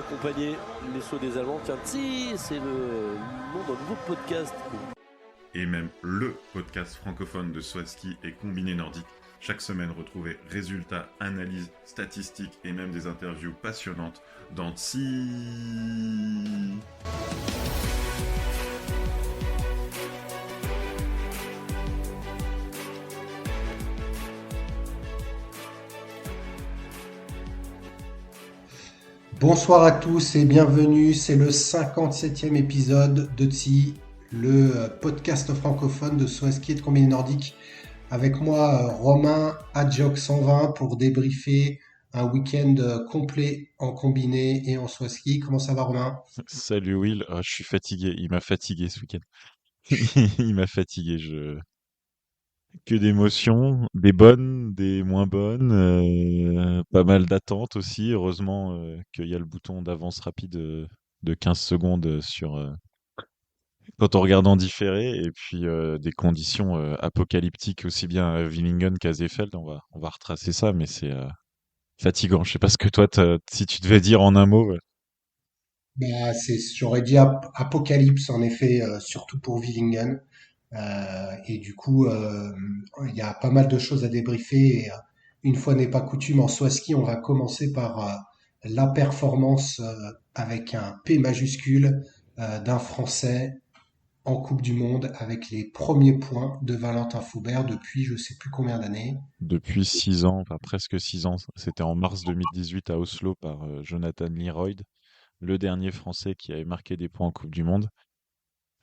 accompagner les sauts des Allemands. Tiens, c'est le nom d'un nouveau podcast. Et même le podcast francophone de saut à ski et combiné nordique. Chaque semaine, retrouvez résultats, analyses, statistiques et même des interviews passionnantes dans Tsi. Bonsoir à tous et bienvenue, c'est le 57e épisode de Tsi, le podcast francophone de saut à ski et de combiné nordique. Avec moi, Romain Adjoc 120 pour débriefer un week-end complet en combiné et en saut à ski. Comment ça va, Romain? Salut Will. Je suis fatigué, il m'a fatigué ce week-end. Il m'a fatigué, que d'émotions, des bonnes, des moins bonnes, pas mal d'attentes aussi. Heureusement qu'il y a le bouton d'avance rapide de 15 secondes quand on regarde en différé, et puis des conditions apocalyptiques aussi bien à Willingen qu'à Seefeld. On va retracer ça, mais c'est fatigant. Je sais pas ce que toi, si tu devais dire en un mot. J'aurais dit Apocalypse en effet, surtout pour Willingen. Et du coup, il y a pas mal de choses à débriefer. Et, une fois n'est pas coutume, en saut à ski, on va commencer par la performance avec un P majuscule d'un Français en Coupe du Monde avec les premiers points de Valentin Faubert depuis je sais plus combien d'années. Depuis 6 ans, enfin presque 6 ans, c'était en mars 2018 à Oslo par Jonathan Leroyd, le dernier Français qui avait marqué des points en Coupe du Monde.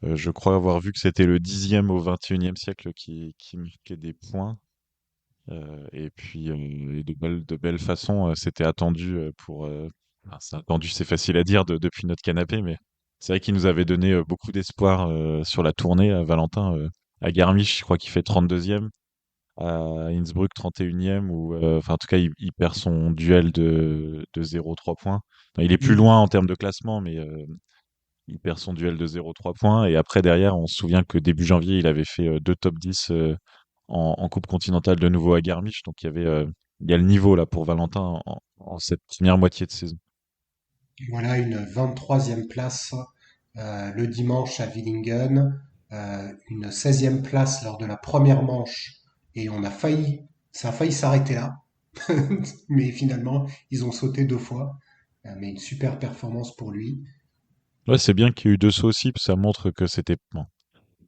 Je crois avoir vu que c'était le 10e au 21e siècle qui marquait des points. Et puis, et de belles façons, c'était attendu enfin, c'est attendu, c'est facile à dire depuis notre canapé, mais c'est vrai qu'il nous avait donné beaucoup d'espoir sur la tournée à Valentin. À Garmisch, je crois qu'il fait 32e, à Innsbruck 31e, ou enfin en tout cas il perd son duel de 0,3 points. Enfin, il est plus Oui. loin en termes de classement, mais il perd son duel de 0,3 points. Et après, derrière, on se souvient que début janvier, il avait fait 2 top 10 en Coupe continentale de nouveau à Garmisch. Donc il y a le niveau là pour Valentin en cette première moitié de saison. Voilà une 23e place le dimanche à Willingen, une 16e place lors de la première manche et ça a failli s'arrêter là, mais finalement ils ont sauté 2 fois, mais une super performance pour lui. Ouais, c'est bien qu'il y ait eu 2 sauts aussi, parce que ça montre que c'était bon.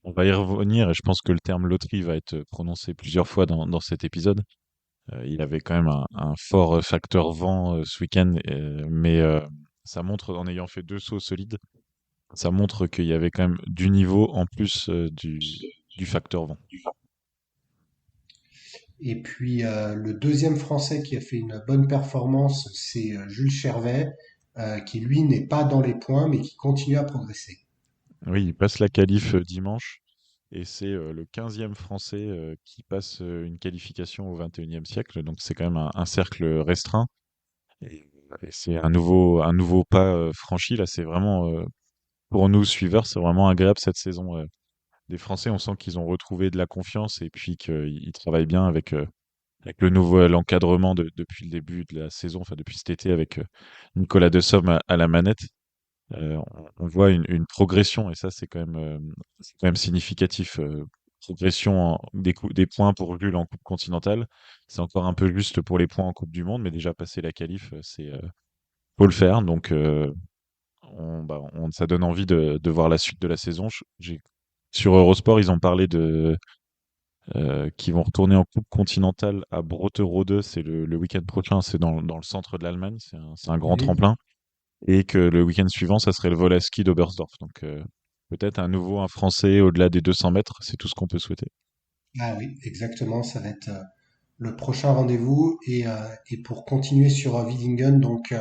On va y revenir, et je pense que le terme loterie va être prononcé plusieurs fois dans cet épisode. Il avait quand même un fort facteur vent ce week-end, mais ça montre, en ayant fait 2 sauts solides, ça montre qu'il y avait quand même du niveau en plus du facteur vent. Et puis le deuxième Français qui a fait une bonne performance, c'est Jules Chervet, qui lui n'est pas dans les points, mais qui continue à progresser. Oui, il passe la qualif dimanche, et c'est le 15e Français qui passe une qualification au 21e siècle, donc c'est quand même un cercle restreint. Et c'est un nouveau pas franchi. Là, c'est vraiment, pour nous suiveurs, c'est vraiment agréable cette saison. Des Français, on sent qu'ils ont retrouvé de la confiance, et puis qu'ils travaillent bien avec le nouvel encadrement depuis le début de la saison, enfin depuis cet été, avec Nicolas Dessomme à la manette. On voit une progression, et ça, c'est quand même significatif. Progression des points pour Jules en Coupe continentale. C'est encore un peu juste pour les points en Coupe du Monde, mais déjà passer la qualif, faut le faire. Donc, ça donne envie de voir la suite de la saison. Sur Eurosport, ils ont parlé qu'ils vont retourner en Coupe continentale à Brotterode. C'est le week-end prochain. C'est dans le centre de l'Allemagne. C'est un grand Oui. tremplin. Et que le week-end suivant, ça serait le vol à ski d'Oberstdorf. Donc, peut-être un Français au-delà des 200 mètres. C'est tout ce qu'on peut souhaiter. Ah oui, exactement, ça va être le prochain rendez-vous. Et pour continuer sur Willingen, donc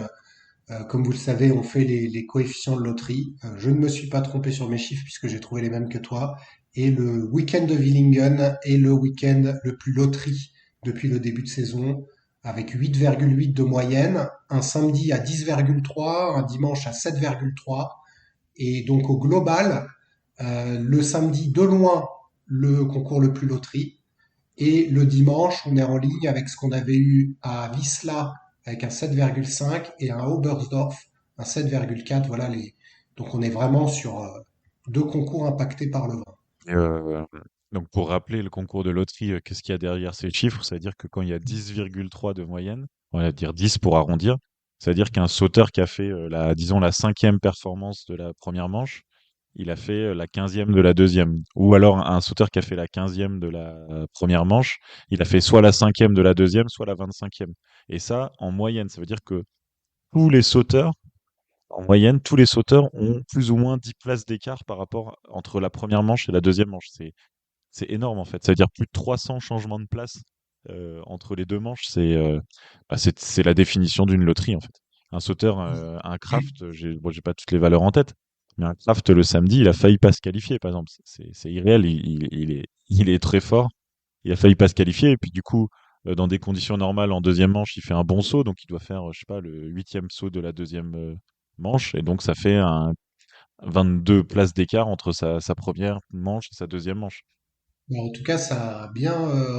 comme vous le savez, on fait les coefficients de loterie. Je ne me suis pas trompé sur mes chiffres puisque j'ai trouvé les mêmes que toi. Et le week-end de Willingen est le week-end le plus loterie depuis le début de saison, avec 8,8 de moyenne, un samedi à 10,3, un dimanche à 7,3. Et donc au global, le samedi de loin, le concours le plus loterie. Et le dimanche, on est en ligne avec ce qu'on avait eu à Wisla avec un 7,5 et un Oberstdorf un 7,4. Voilà donc on est vraiment sur deux concours impactés par le vent. Et, donc pour rappeler le concours de loterie, qu'est-ce qu'il y a derrière ces chiffres? C'est-à-dire que quand il y a 10,3 de moyenne, on va dire 10 pour arrondir, c'est-à-dire qu'un sauteur qui a fait disons la cinquième performance de la première manche, il a fait la 15e de la deuxième. Ou alors un sauteur qui a fait la 15e de la première manche, il a fait soit la cinquième de la deuxième, soit la 25e. Et ça, en moyenne, ça veut dire que tous les sauteurs, en moyenne, tous les sauteurs ont plus ou moins 10 places d'écart par rapport entre la première manche et la deuxième manche. C'est énorme en fait. Ça veut dire plus de 300 changements de place entre les deux manches. C'est la définition d'une loterie en fait. Un sauteur, un craft, j'ai pas toutes les valeurs en tête, mais un craft le samedi, il a failli pas se qualifier par exemple. C'est irréel. Il est très fort. Il a failli pas se qualifier et puis du coup, dans des conditions normales, en deuxième manche, il fait un bon saut, donc il doit faire, je sais pas, le huitième saut de la deuxième manche, et donc ça fait un 22 places d'écart entre sa première manche et sa deuxième manche. En tout cas, ça a bien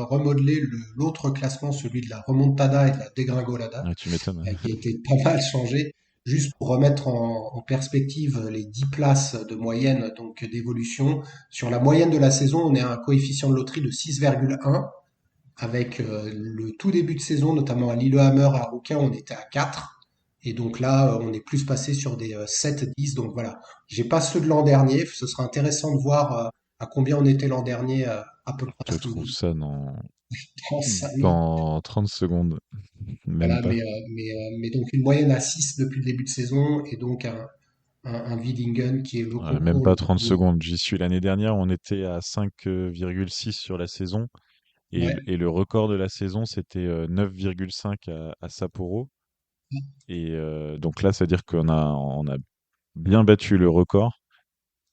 remodelé l'autre classement, celui de la remontada et de la dégringolada, Ouais, tu m'étonnes. qui a été pas mal changé. Juste pour remettre en perspective les 10 places de moyenne donc d'évolution. Sur la moyenne de la saison, on est à un coefficient de loterie de 6,1. Avec le tout début de saison, notamment à Lillehammer, à Rouquin, on était à 4. Et donc là, on est plus passé sur des 7-10. Donc voilà, j'ai pas ceux de l'an dernier. Ce sera intéressant de voir à combien on était l'an dernier à peu près Je à te ce trouve ça dans 5 000. dans 30 secondes, même Voilà, pas. mais donc une moyenne à 6 depuis le début de saison et donc un Widdingen qui est le Ouais, même concours pas le 30 plus. secondes. J'y suis l'année dernière, on était à 5,6 sur la saison. Ouais, Et le record de la saison, c'était 9,5 à Sapporo. Et donc là, c'est-à-dire on a bien battu le record.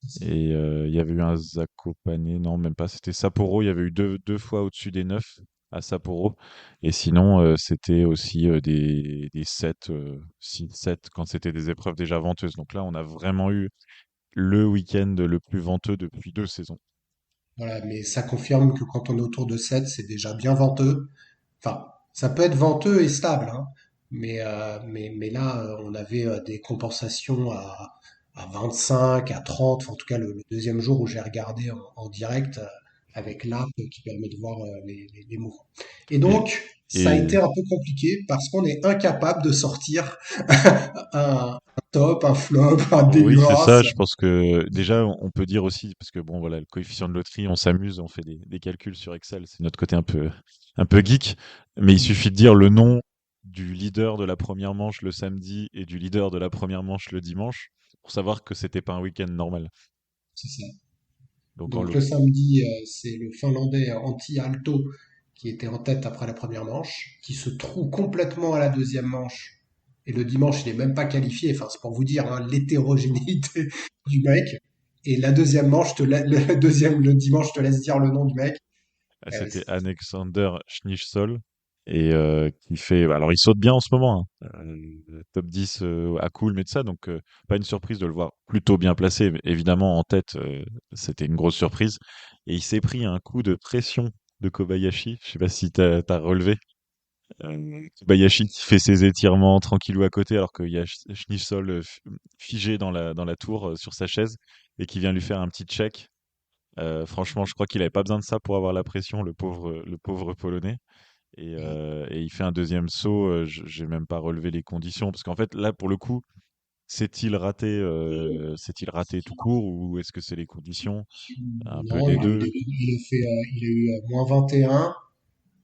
c'est ça. Et il y avait eu un Zakopane, non, même pas. C'était Sapporo. Il y avait eu deux fois au-dessus des 9 à Sapporo. Et sinon, c'était aussi des 7, 6, 7 quand c'était des épreuves déjà venteuses. Donc là, on a vraiment eu le week-end le plus venteux depuis 2 saisons. Voilà, mais ça confirme que quand on est autour de 7, c'est déjà bien venteux. Enfin, ça peut être venteux et stable, hein, mais là, on avait des compensations à 25, à 30, enfin, en tout cas le deuxième jour où j'ai regardé en direct avec l'app qui permet de voir les mouvements. Et Et, donc, ça a été et un peu compliqué parce qu'on est incapable de sortir un top, un flop, un oui, c'est ça. dégueulasse. Je pense que déjà, on peut dire aussi, parce que bon, voilà, le coefficient de loterie, on s'amuse, on fait des calculs sur Excel. C'est notre côté un peu geek. Mais il suffit de dire le nom du leader de la première manche le samedi et du leader de la première manche le dimanche pour savoir que c'était pas un week-end normal. C'est ça. Donc en Donc le samedi, c'est le Finlandais Antti Aalto qui était en tête après la première manche, qui se trouve complètement à la deuxième manche. Et le dimanche, il est même pas qualifié. Enfin, c'est pour vous dire hein, l'hétérogénéité du mec. Et la deuxième manche, le dimanche, je te laisse dire le nom du mec. c'était C'est Alexander Schnitzol et qui fait alors il saute bien en ce moment, hein. Top 10 à cool mais de ça donc pas une surprise de le voir plutôt bien placé mais évidemment en tête c'était une grosse surprise et il s'est pris un coup de pression de Kobayashi, je sais pas si t'as relevé. Kobayashi qui fait ses étirements tranquillou à côté alors qu'il y a Schnitzol figé dans la tour sur sa chaise et qui vient lui faire un petit check. Franchement, je crois qu'il avait pas besoin de ça pour avoir la pression, le pauvre Polonais. Et il fait un deuxième saut. J'ai même pas relevé les conditions parce qu'en fait, là, pour le coup, s'est-il raté tout court ou est-ce que c'est les conditions? Un peu non, des deux. il a eu moins 21.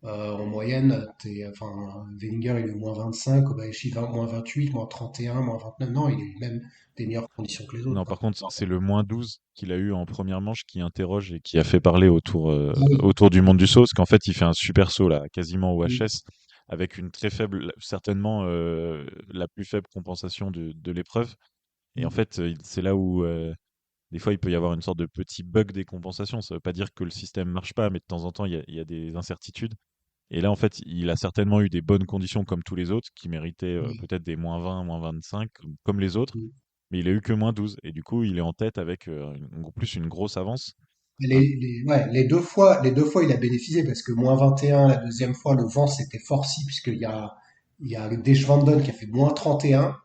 En moyenne, enfin, Wellinger, il a eu moins 25, Kobayashi, moins 28, moins 31, moins 29. Non, il a eu même des meilleures conditions que les autres, Non, quoi. par contre, c'est le -12 qu'il a eu en première manche qui interroge et qui a fait parler Ah oui. autour du monde du saut, parce qu'en fait, il fait un super saut là, quasiment au Mm, HS, avec une très faible, certainement la plus faible compensation de l'épreuve. Et en mm. fait, c'est là où des fois, il peut y avoir une sorte de petit bug des compensations. Ça ne veut pas dire que le système marche pas, mais de temps en temps, il y a des incertitudes. Et là, en fait, il a certainement eu des bonnes conditions comme tous les autres, qui méritaient Ouais. peut-être des -20, -25, comme les autres. Mm. Mais il a eu que -12. Et du coup, il est en tête avec en plus une grosse avance. Les, Hein. ouais, les deux fois, il a bénéficié parce que moins 21, la deuxième fois, le vent s'était forci puisqu'il y a Dej Van Don qui a fait moins 31.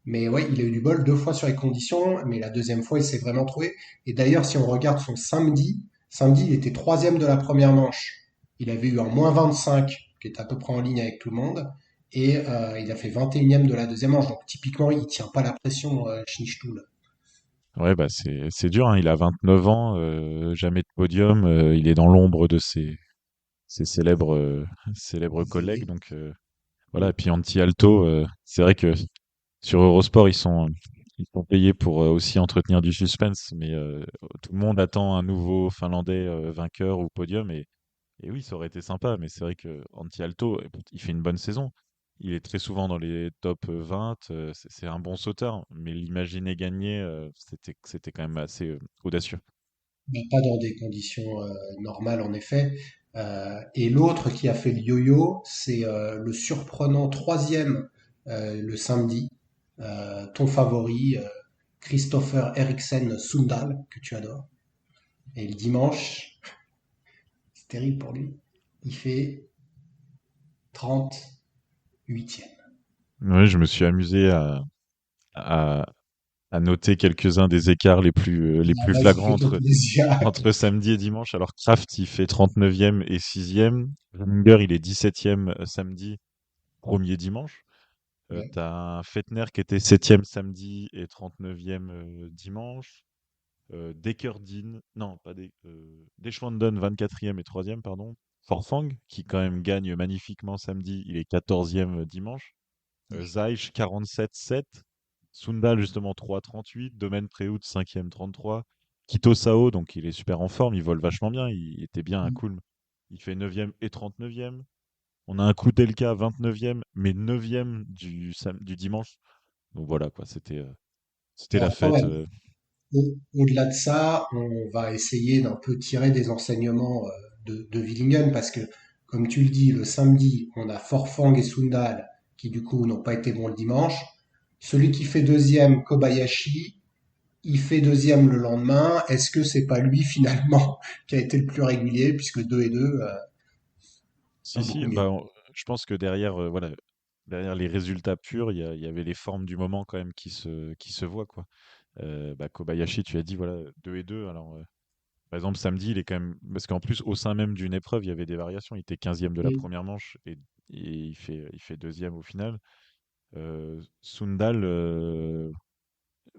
Mais ouais, il a eu du bol 2 fois sur les conditions, mais la deuxième fois, il s'est vraiment trouvé. Et d'ailleurs, si on regarde son samedi, il était troisième de la première manche. Il avait eu un -25, qui est à peu près en ligne avec tout le monde, et il a fait 21e de la deuxième manche. Donc typiquement, il tient pas la pression, Schnitzstuhl. Ouais, bah c'est dur, hein. Il a 29 ans, jamais de podium, il est dans l'ombre de ses célèbres, célèbres collègues. Donc voilà. Et puis Anti-Alto, c'est vrai que sur Eurosport, ils sont payés pour aussi entretenir du suspense, mais tout le monde attend un nouveau Finlandais vainqueur ou podium. Et oui, ça aurait été sympa, mais c'est vrai que Anti-Alto, il fait une bonne saison. Il est très souvent dans les top 20, c'est un bon sauteur, mais l'imaginer gagner, c'était quand même assez audacieux. Bah, pas dans des conditions normales, en effet. Et l'autre qui a fait le yo-yo, c'est le surprenant troisième le samedi, ton favori, Christopher Eriksen Sundal, que tu adores. Et le dimanche, c'est terrible pour lui, il fait 38e. Oui, je me suis amusé à, à noter quelques-uns des écarts les Ah, plus vas-y, flagrants fais-toi entre, plaisir. entre samedi et dimanche. Alors Kraft, il fait 39e et 6e. Langer, il est 17e samedi, premier dimanche. Ouais. T'as un Fettner qui était 7e samedi et 39e dimanche. Dekerdin, non, pas Deschwanden, 24e et 3e, pardon. Forfang, qui quand même gagne magnifiquement samedi, il est 14e dimanche. Zaïch, 47-7. Sundal, justement, 3-38. Domaine Prehout, 5e, 33. Kito Sao, donc il est super en forme, il vole vachement bien, il était bien à Kulm. Il fait 9e et 39e. On a un Koudelka, 29e, mais 9e du dimanche. Donc voilà, quoi, c'était la Alors quand fête. même, au-delà de ça, on va essayer d'un peu tirer des enseignements de Villingen parce que, comme tu le dis, le samedi, on a Forfang et Sundal qui du coup n'ont pas été bons le dimanche. Celui qui fait deuxième, Kobayashi, il fait deuxième le lendemain. Est-ce que c'est pas lui finalement qui a été le plus régulier puisque 2 et 2 Si, a si, beaucoup bah, mieux. je pense que derrière, voilà, derrière les résultats purs, il y avait les formes du moment quand même qui se voient, quoi. Bah, Kobayashi, tu as dit, voilà, 2 et 2. Alors, par exemple, samedi, il est quand même. Parce qu'en plus, au sein même d'une épreuve, il y avait des variations. Il était 15e de la Mm. première manche et il fait deuxième au final. Sundal,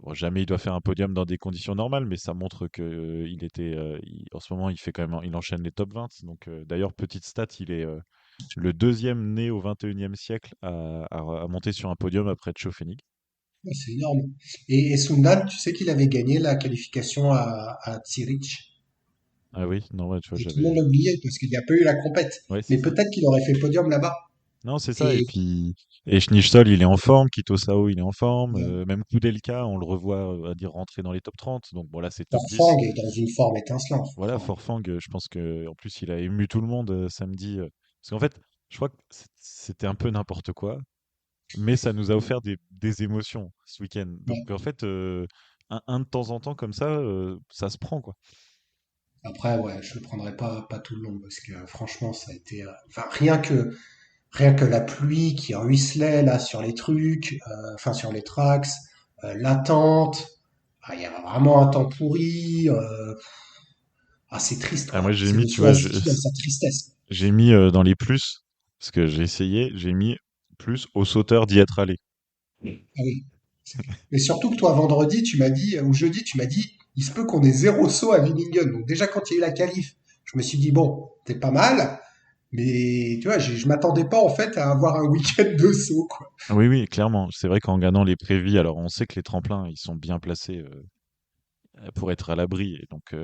bon, jamais il doit faire un podium dans des conditions normales, mais ça montre que en ce moment, il fait quand même, il enchaîne les top 20. Donc, d'ailleurs, petite stat, il est le deuxième né au 21e siècle à monter sur un podium après Tchouafénig. Ouais, c'est énorme. Et Sundal, tu sais qu'il avait gagné la qualification à Zurich. Ah oui, non, ouais, tu vois, Et tout le monde l'a oublié parce qu'il n'y a pas eu la compète. Ouais, c'est Mais ça. peut-être qu'il aurait fait podium là-bas. Non, c'est ça. Et Et puis, et Schnitzler, il est en forme. Kito Sao, il est en forme. euh, Même Koudelka, on le revoit, à dire, rentrer dans les top 30. Donc, voilà, c'est top 10. Forfang est dans une forme étincelante. Voilà, Forfang. Forfang, je pense que en plus, il a ému tout le monde samedi. Parce qu'en fait, je crois que c'était un peu n'importe quoi, mais ça nous a offert des émotions ce week-end. Donc, Ouais. en fait, un de temps en temps comme ça se prend, quoi. Après, ouais, je le prendrai pas tout le long parce que franchement, ça a été, enfin, rien que la pluie qui ruisselait là sur les trucs, enfin sur les tracks, l'attente, il y a vraiment un temps pourri. C'est triste Ah, moi, quoi. j'ai C'est mis, le tu vois, Swansea dans sa tristesse. j'ai mis dans les plus, parce que j'ai essayé, j'ai mis plus aux sauteurs d'y être allé. Ah oui. Mais surtout que toi, vendredi, tu m'as dit, ou jeudi, tu m'as dit, il se peut qu'on ait zéro saut à Willingen. Donc déjà, quand il y a eu la qualif, je me suis dit, bon, t'es pas mal, mais tu vois, je m'attendais pas en fait à avoir un week-end de saut, quoi. Ah oui, oui, clairement. C'est vrai qu'en regardant les prévis, alors on sait que les tremplins, ils sont bien placés pour être à l'abri. Et donc,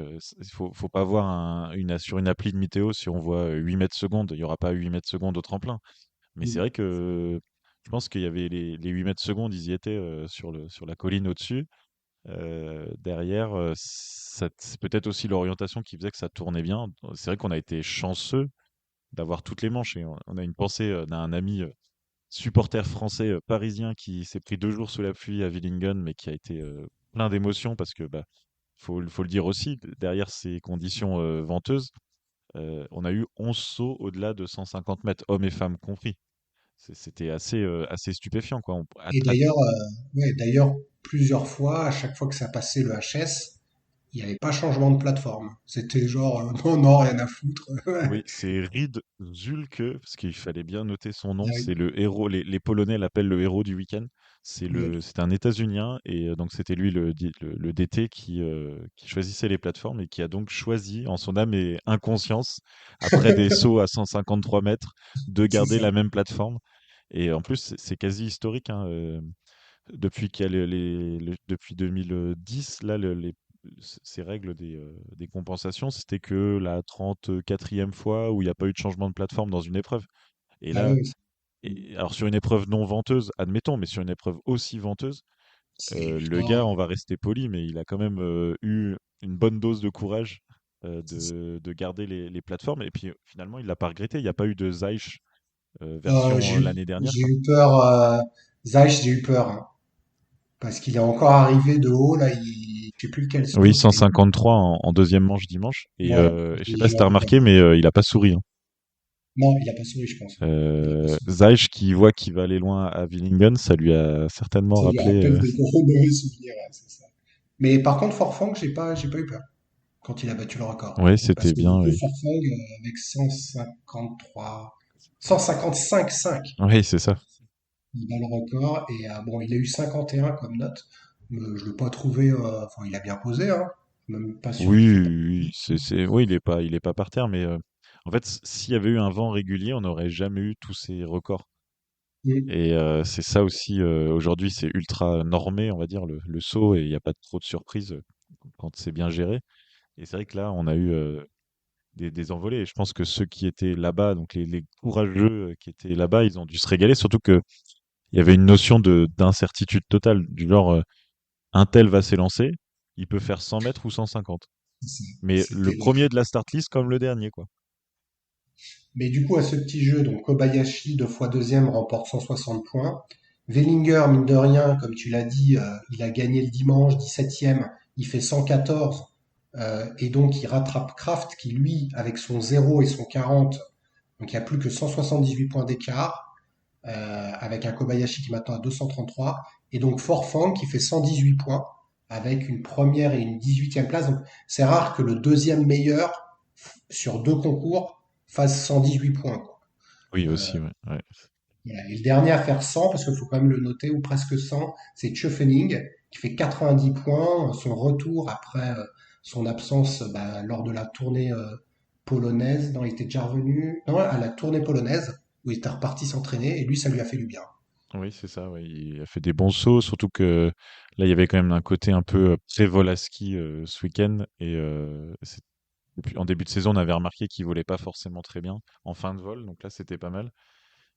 faut pas voir sur une appli de météo, si on voit 8 mètres secondes, il n'y aura pas 8 mètres secondes au tremplin. Mais c'est vrai que je pense qu'il y avait les 8 mètres secondes, ils y étaient sur la colline au-dessus. Derrière, c'est peut-être aussi l'orientation qui faisait que ça tournait bien. C'est vrai qu'on a été chanceux d'avoir toutes les manches. Et on a une pensée d'un ami supporter français parisien qui s'est pris 2 jours sous la pluie à Villingen, mais qui a été plein d'émotions parce que, bah, faut le dire aussi, derrière ces conditions venteuses, on a eu 11 sauts au-delà de 150 mètres, hommes et femmes compris. C'était assez stupéfiant, quoi. Et d'ailleurs, ouais, d'ailleurs, plusieurs fois, à chaque fois que ça passait le HS, il n'y avait pas changement de plateforme. C'était genre, non, non, rien à foutre. Oui, c'est Reed Zulke, parce qu'il fallait bien noter son nom. Ah C'est oui, le héros, les Polonais l'appellent le héros du week-end. oui, C'est un États-Unien et donc c'était lui le DT qui choisissait les plateformes et qui a donc choisi en son âme et inconscience, après des sauts à 153 mètres, de c'est garder ça. la même plateforme. Et en plus, c'est quasi historique, hein, depuis qu'il y a depuis 2010, là, ces règles des compensations, c'était que la 34e fois où il n'y a pas eu de changement de plateforme dans une épreuve. Et Ah là, oui, alors sur une épreuve non venteuse, admettons, mais sur une épreuve aussi venteuse, c'est le putain. gars, on va rester poli, mais il a quand même eu une bonne dose de courage de garder les plateformes. Et puis finalement, il l'a pas regretté. Il n'y a pas eu de Zeich version l'année dernière, J'ai quoi. eu peur, Ziyech, j'ai eu peur, hein, parce qu'il est encore arrivé de haut, là, je sais plus lequel Oui, stop, mais 153 en deuxième manche dimanche. Et ouais, je sais pas et si t'as ouais, remarqué, mais il a pas souri, hein. non, il a pas souri, je pense. Il a pas souri. Zeich qui voit qu'il va aller loin à Willingen, ça lui a certainement Ça lui rappelé. rappelle des gros mauvais souvenirs, ouais, c'est ça. Mais par contre, Forfang, j'ai pas eu peur quand il a battu le record. Oui, Parce c'était que du bien, coup, oui. Forfang, avec 153, 155,5, Oui, c'est ça. il bat le record. Et bon, il a eu 51 comme note. Mais je l'ai pas trouvé. Enfin, il a bien posé, hein. Même pas sûr Oui, qu'il ait oui, oui, il est pas par terre, mais en fait, s'il y avait eu un vent régulier, on n'aurait jamais eu tous ces records. perdu. Et c'est ça aussi. Aujourd'hui, c'est ultra normé, on va dire, le saut, et il n'y a pas trop de surprises quand c'est bien géré. Et c'est vrai que là, on a eu des envolées. Et je pense que ceux qui étaient là-bas, donc les courageux qui étaient là-bas, ils ont dû se régaler. Surtout que il y avait une notion de d'incertitude totale, du genre un tel va s'élancer, il peut faire 100 mètres ou 150. Mais le C'était premier de la start list comme le dernier, quoi. Mais du coup, à ce petit jeu, donc Kobayashi, deux fois deuxième, remporte 160 points. Wellinger, mine de rien, comme tu l'as dit, il a gagné le dimanche, 17e, il fait 114. Et donc, il rattrape Kraft, qui lui, avec son 0 et son 40, donc il n'y a plus que 178 points d'écart, avec un Kobayashi qui maintenant à 233. Et donc, Forfang, qui fait 118 points, avec une première et une 18e place. Donc, c'est rare que le deuxième meilleur sur deux concours fasse 118 points, quoi. Oui, Euh, aussi, ouais. Ouais. voilà. Et le dernier à faire 100, parce qu'il faut quand même le noter, ou presque 100, c'est Tchefening, qui fait 90 points. Son retour après son absence lors de la tournée polonaise. Non, il était déjà revenu. Non, à la tournée polonaise, où il était reparti s'entraîner, et lui, ça lui a fait du bien. Oui, c'est ça, ouais. Il a fait des bons sauts, surtout que là, il y avait quand même un côté un peu pré-Volaski ce week-end. Et en début de saison, on avait remarqué qu'il volait pas forcément très bien en fin de vol, donc là, c'était pas mal.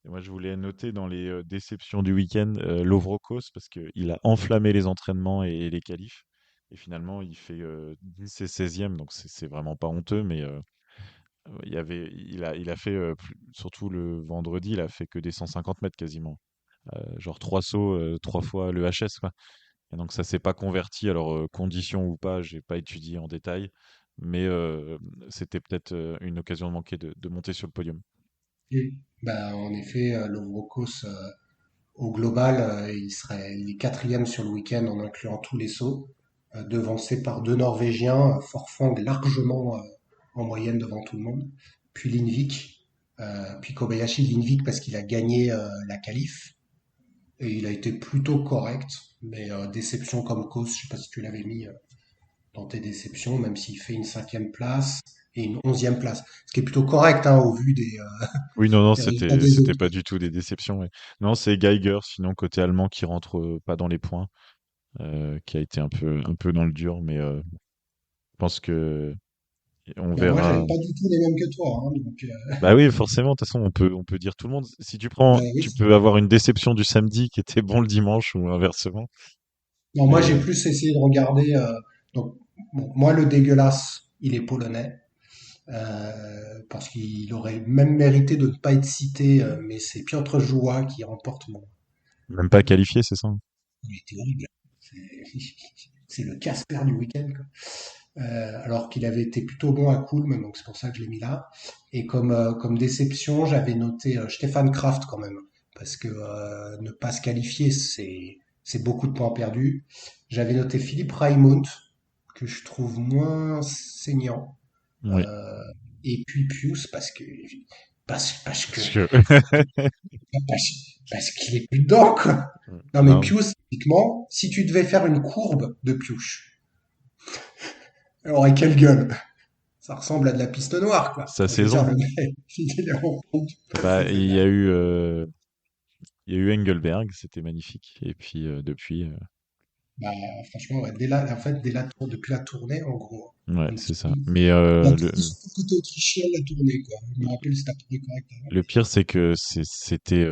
Et moi, je voulais noter dans les déceptions du week-end Lovrokos, parce qu'il a enflammé les entraînements et les qualifs. Et finalement, il fait 10 et 16e, donc c'est vraiment pas honteux, mais il a fait, surtout le vendredi, il a fait que des 150 mètres quasiment. Genre trois sauts, trois fois le HS, quoi. Et donc ça s'est pas converti. Alors condition ou pas, j'ai pas étudié en détail, mais c'était peut-être une occasion de manquer de monter sur le podium. Et, en effet, Lovrokos, au global, il est quatrième sur le week-end en incluant tous les sauts, devancé par deux Norvégiens, Forfang largement en moyenne devant tout le monde, puis Lindvik, puis Kobayashi Lindvik parce qu'il a gagné la qualif, et il a été plutôt correct, mais déception comme cause, je sais pas si tu l'avais mis dans tes déceptions, même s'il fait une cinquième place et une 11e place, ce qui est plutôt correct hein, au vu Oui, non, non, des résultats des c'était autres. pas du tout des déceptions. Ouais. Non, c'est Geiger, sinon côté allemand qui rentre pas dans les points, qui a été un peu dans le dur, mais je pense que on Ben, moi, verra. j'avais pas du tout les mêmes que toi, hein, donc Bah oui, forcément, de toute façon, on peut dire tout le monde. Si tu prends, ben oui. tu peux avoir une déception du samedi qui était bon le dimanche ou inversement. Non, moi Mais j'ai plus essayé de regarder. Donc, bon, moi le dégueulasse, il est polonais parce qu'il aurait même mérité de ne pas être cité, mais c'est Piotr Joua qui remporte mon. même pas qualifié, c'est ça? Il était horrible. C'est c'est le Casper du week-end, quoi. Alors qu'il avait été plutôt bon à Kulm, donc c'est pour ça que je l'ai mis là. Et comme déception, j'avais noté Stefan Kraft quand même, parce que ne pas se qualifier, c'est beaucoup de points perdus. J'avais noté Philippe Raimond, que je trouve moins saignant. Oui, Euh, et puis Pius, parce que, parce que parce qu'il est plus dedans, quoi. Non, mais non, Pius, typiquement, si tu devais faire une courbe de Pius, elle aurait quelle gueule? Ça ressemble à de la piste noire, quoi. sa Enfin, je veux dire, saison. le mec, il est en fond du Bah, c'est génial. il y a eu Engelberg, c'était magnifique. Et puis depuis, Bah, franchement, ouais, depuis la tournée, en gros. ouais, Donc, c'est ça. Mais il a tout son côté autrichien, la tournée, quoi. Je me rappelle, c'était à peu près correct avant. le pire, c'est que c'était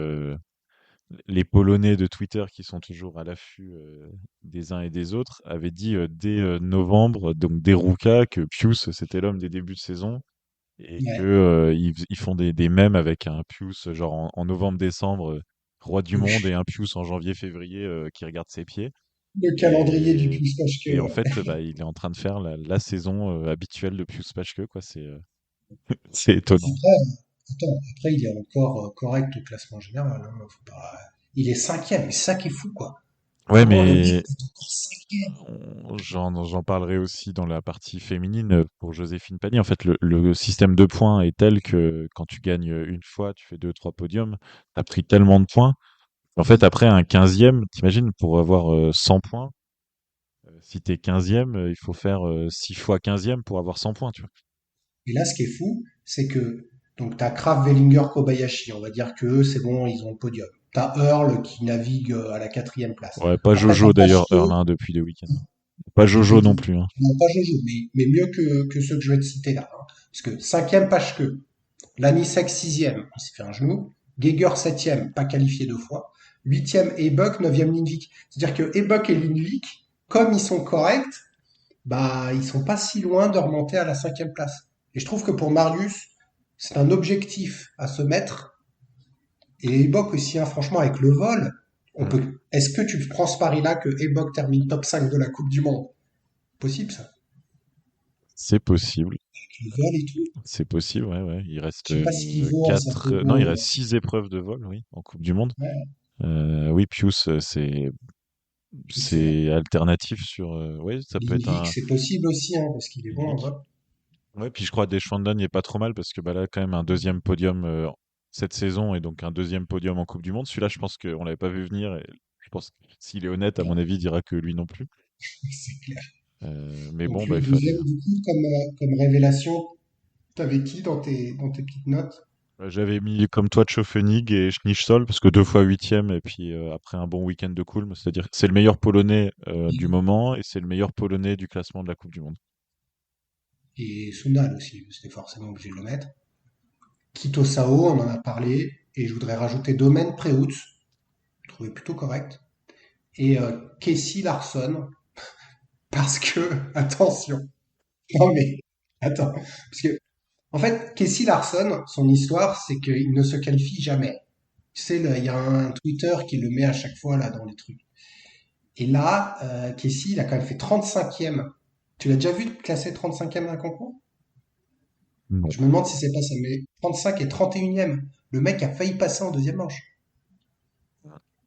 les Polonais de Twitter qui sont toujours à l'affût des uns et des autres avaient dit dès novembre, donc dès Ruka, que Pius c'était l'homme des débuts de saison et que Ouais, ils font des mèmes avec un Pius genre en novembre-décembre, roi du monde, et oui. un Pius en janvier-février qui regarde ses pieds. Le calendrier du Et, Pius Paschke, et en ouais. fait, bah, il est en train de faire la saison habituelle de Pius Paschke, quoi. C'est étonnant. Après, attends, après, il est encore correct au classement général, hein, faut pas... Il est cinquième, mais c'est ça qui est fou, quoi. Ouais, Comment le mec mais est encore cinquième? j'en parlerai aussi dans la partie féminine pour Joséphine Pagny. En fait, le système de points est tel que quand tu gagnes une fois, tu fais deux, trois podiums, tu as pris tellement de points. En fait, après un 15e, t'imagines, pour avoir 100 points, si t'es 15e, il faut faire 6 fois 15e pour avoir 100 points, tu vois. Et là, ce qui est fou, c'est que donc t'as Kraft, Wellinger, Kobayashi. On va dire que eux, c'est bon, ils ont le podium. T'as Earl qui navigue à la quatrième place. Ouais, pas Après, t'as Jojo d'ailleurs, Pacheco, Erlin, depuis le week-end. Pas depuis Jojo non plus, hein. non pas Jojo, mais mieux que ceux que je vais te citer là, hein. Parce que cinquième Pacheco, Lanisek sixième, il s'est fait un genou. Geiger septième, pas qualifié deux fois. Huitième Ebuck, neuvième Lindvik. C'est-à-dire que Ebuck et Lindvik, comme ils sont corrects, bah ils sont pas si loin de remonter à la cinquième place. Et je trouve que pour Marius, c'est un objectif à se mettre. Et Ebok aussi, hein, franchement, avec le vol, on Mm. peut. Est-ce que tu prends ce pari-là que Ebok termine top 5 de la Coupe du Monde? Possible ça. C'est possible. Avec le vol et tout. C'est possible, ouais, ouais. Il reste Je sais pas s'il vaut en quatre, non, il Sapporo. reste 6 épreuves de vol, oui, en Coupe du Monde. Ouais, Oui, Pius, plus c'est bon. c'est alternatif sur. Oui, ça peut être Lindvik, un. c'est possible aussi, hein, parce qu'il est bon en Unique. vol. Ouais, puis je crois Deschwanden il est pas trop mal parce que bah là quand même un deuxième podium cette saison et donc un deuxième podium en Coupe du Monde. Celui-là, je pense qu'on l'avait pas vu venir et je pense que s'il est honnête, à mon Non, avis, il dira que lui non plus. c'est clair. Mais Donc bon, bah le il fallait. deuxième, du coup, comme révélation, t'avais qui dans tes petites notes? J'avais mis comme toi Tchofenig et Schnitzol parce que 2 fois huitième et puis après un bon week-end de Kulm, c'est-à-dire que c'est le meilleur Polonais du moment et c'est le meilleur Polonais du classement de la Coupe du Monde. Et Sundal aussi, c'était forcément obligé de le mettre. Kito Sao, on en a parlé. Et je voudrais rajouter Domaine Preutz, je trouvais plutôt correct. Et Casey Larson, parce que, attention, non mais, attends, parce que, en fait, Casey Larson, son histoire, c'est qu'il ne se qualifie jamais. Tu sais, il y a un Twitter qui le met à chaque fois là dans les trucs. Et là, Casey, il a quand même fait 35e. Tu l'as déjà vu classer 35e d'un concours? Non. Je me demande si c'est pas ça, mais 35 et 31e. Le mec a failli passer en deuxième manche.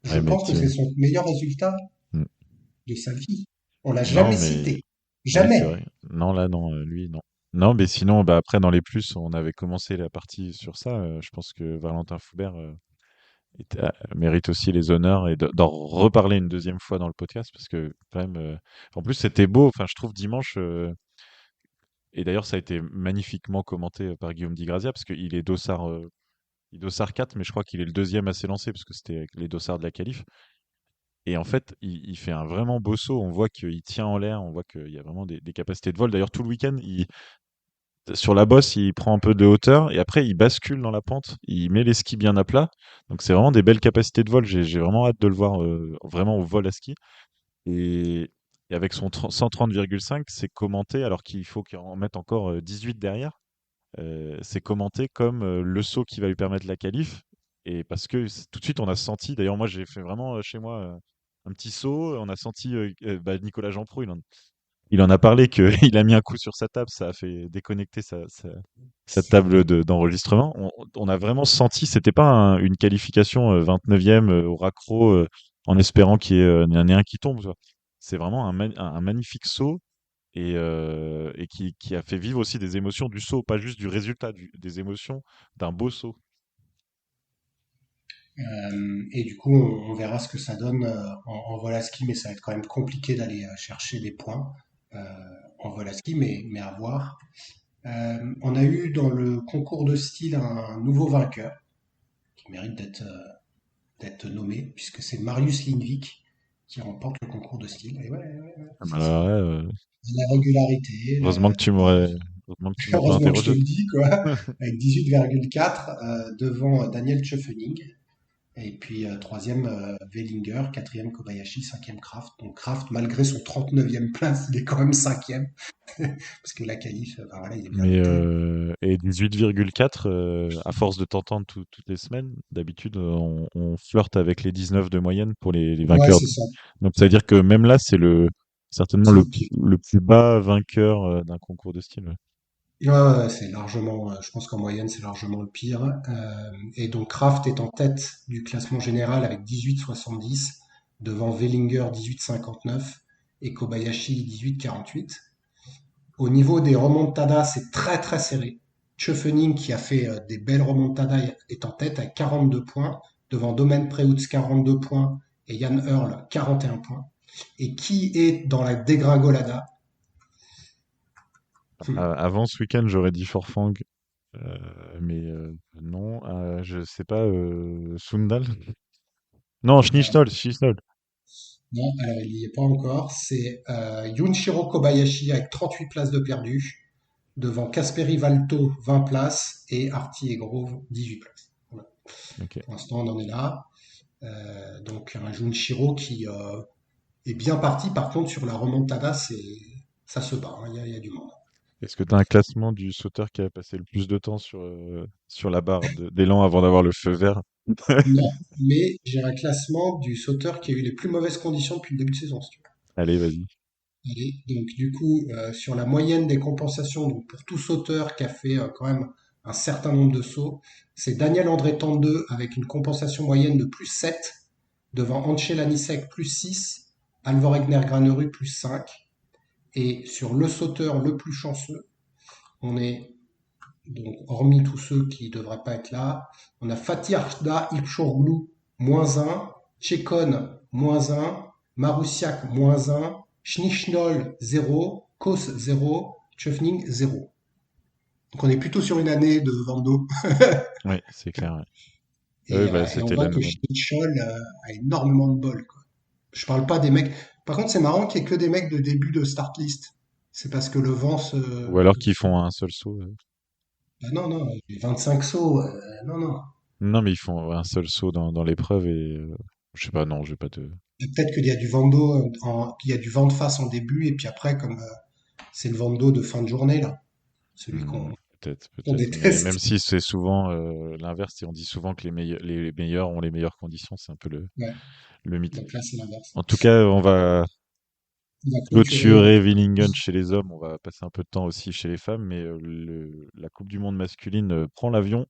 Je Ouais, mais pense que c'est son meilleur résultat de sa vie. On l'a non, jamais mais cité. ouais, c'est Jamais. vrai. Non, là, non, lui, non. Non, mais sinon, bah, après, dans les plus, on avait commencé la partie sur ça. Je pense que Valentin Foubert mérite aussi les honneurs et d'en reparler une deuxième fois dans le podcast parce que, quand même, en plus, c'était beau. Enfin, je trouve dimanche, et d'ailleurs, ça a été magnifiquement commenté par Guillaume Di Grazia parce qu'il est il est dossard 4, mais je crois qu'il est le deuxième à s'élancer parce que c'était avec les dossards de la qualif. Et en fait, il fait un vraiment beau saut. On voit qu'il tient en l'air, on voit qu'il y a vraiment des capacités de vol. D'ailleurs, tout le week-end, sur la bosse, il prend un peu de hauteur et après, il bascule dans la pente. Il met les skis bien à plat. Donc, c'est vraiment des belles capacités de vol. J'ai vraiment hâte de le voir vraiment au vol à ski. Et, et avec son 130,5, c'est commenté, alors qu'il faut qu'il en mette encore 18 derrière. C'est commenté comme le saut qui va lui permettre la qualif. Et parce que tout de suite, on a senti, d'ailleurs, moi, j'ai fait vraiment chez moi un petit saut. On a senti bah, Nicolas Jeanprouille, il en a parlé qu'il a mis un coup sur sa table, ça a fait déconnecter sa table d'enregistrement. On a vraiment senti, c'était pas une qualification 29e au raccro en espérant qu'il y en ait un qui tombe, tu vois. C'est vraiment un magnifique saut et qui a fait vivre aussi des émotions du saut, pas juste du résultat, des émotions d'un beau saut. Et du coup, on verra ce que ça donne en vol à ski, mais ça va être quand même compliqué d'aller chercher des points euh, en vol à ski, mais à voir. On a eu dans le concours de style un nouveau vainqueur qui mérite d'être nommé, puisque c'est Marius Lindvik qui remporte le concours de style. Et ouais, ouais, ouais, Ah bah alors la régularité, heureusement que tu heureusement que tu m'as pas heureusement que je te interrogé. le dis, quoi, avec 18,4 devant Daniel Tschöfening. Et puis troisième Wellinger, quatrième Kobayashi, cinquième Kraft. Donc Kraft, malgré son 39e place, il est quand même cinquième. Parce que la qualif, ben voilà, il est bien Mais noté. et 18,4 à force de t'entendre toutes les semaines, d'habitude on flirte avec les 19 de moyenne pour les Ouais, vainqueurs. c'est ça. Donc ça veut dire que même là c'est certainement C'est le pire. le plus bas vainqueur d'un concours de style. Ouais. Ouais, ouais, ouais, c'est largement, je pense qu'en moyenne, c'est largement le pire. Et donc Kraft est en tête du classement général avec 18,70, devant Wellinger 18,59 et Kobayashi 18,48. Au niveau des remontadas, c'est très très serré. Schöfening, qui a fait des belles remontadas, est en tête à 42 points, devant Domen Preutz 42 points et Jan Earl 41 points. Et qui est dans la dégringolada? Avant ce week-end j'aurais dit Forfang, mais non, je sais pas, Sundal. Non, Schnitzel. Non, alors il n'y est pas encore. C'est Junshiro Kobayashi avec 38 places de perdu, devant Kasperi Valto 20 places et Artie et Grove 18 places. Voilà. Ok. Pour l'instant, on en est là. Donc un Junshiro qui est bien parti. Par contre, sur la remontada, ça se bat, hein. Il y a du monde. Est-ce que tu as un classement du sauteur qui a passé le plus de temps sur la barre d'élan avant d'avoir le feu vert? Non, mais j'ai un classement du sauteur qui a eu les plus mauvaises conditions depuis le début de saison, si tu veux. Allez, vas-y. Allez, donc du coup, sur la moyenne des compensations, donc pour tout sauteur qui a fait quand même un certain nombre de sauts, c'est Daniel André Tandeux avec une compensation moyenne de plus 7, devant Anche Lanisek plus 6, Alvor Egner Granerud plus 5. Et sur le sauteur le plus chanceux, on est, donc hormis tous ceux qui ne devraient pas être là, on a Fatih Arda Ilkçoglu, moins 1, Chekon, moins 1, Maroussiak, moins 1, Schnichnol, 0, Kos, 0, Tchefning, 0. Donc on est plutôt sur une année de Vando. Oui, c'est clair. Ouais. Oui, Et, bah, et on c'était voit la que nouvelle. Schnichnol a énormément de bol, quoi. Je parle pas des mecs. Par contre, c'est marrant qu'il n'y ait que des mecs de début de start list. C'est parce que le vent se. Ou alors qu'ils font un seul saut. Ah non, non, les 25 sauts, non, non. Non, mais ils font un seul saut dans l'épreuve et je sais pas, non, je vais pas te. Peut-être qu'il y a du vent d'eau, qu'il y a du vent de face en début, et puis après, comme c'est le vent d'eau de fin de journée, là, celui Hmm, qu'on peut-être. Mais même déteste. si c'est souvent l'inverse, et on dit souvent que les meilleurs ont les meilleures conditions, c'est un peu Ouais, le mythe. donc là, c'est l'inverse. En tout cas, on va On va clôturer. clôturer Willingen chez les hommes, on va passer un peu de temps aussi chez les femmes, mais la Coupe du Monde masculine prend l'avion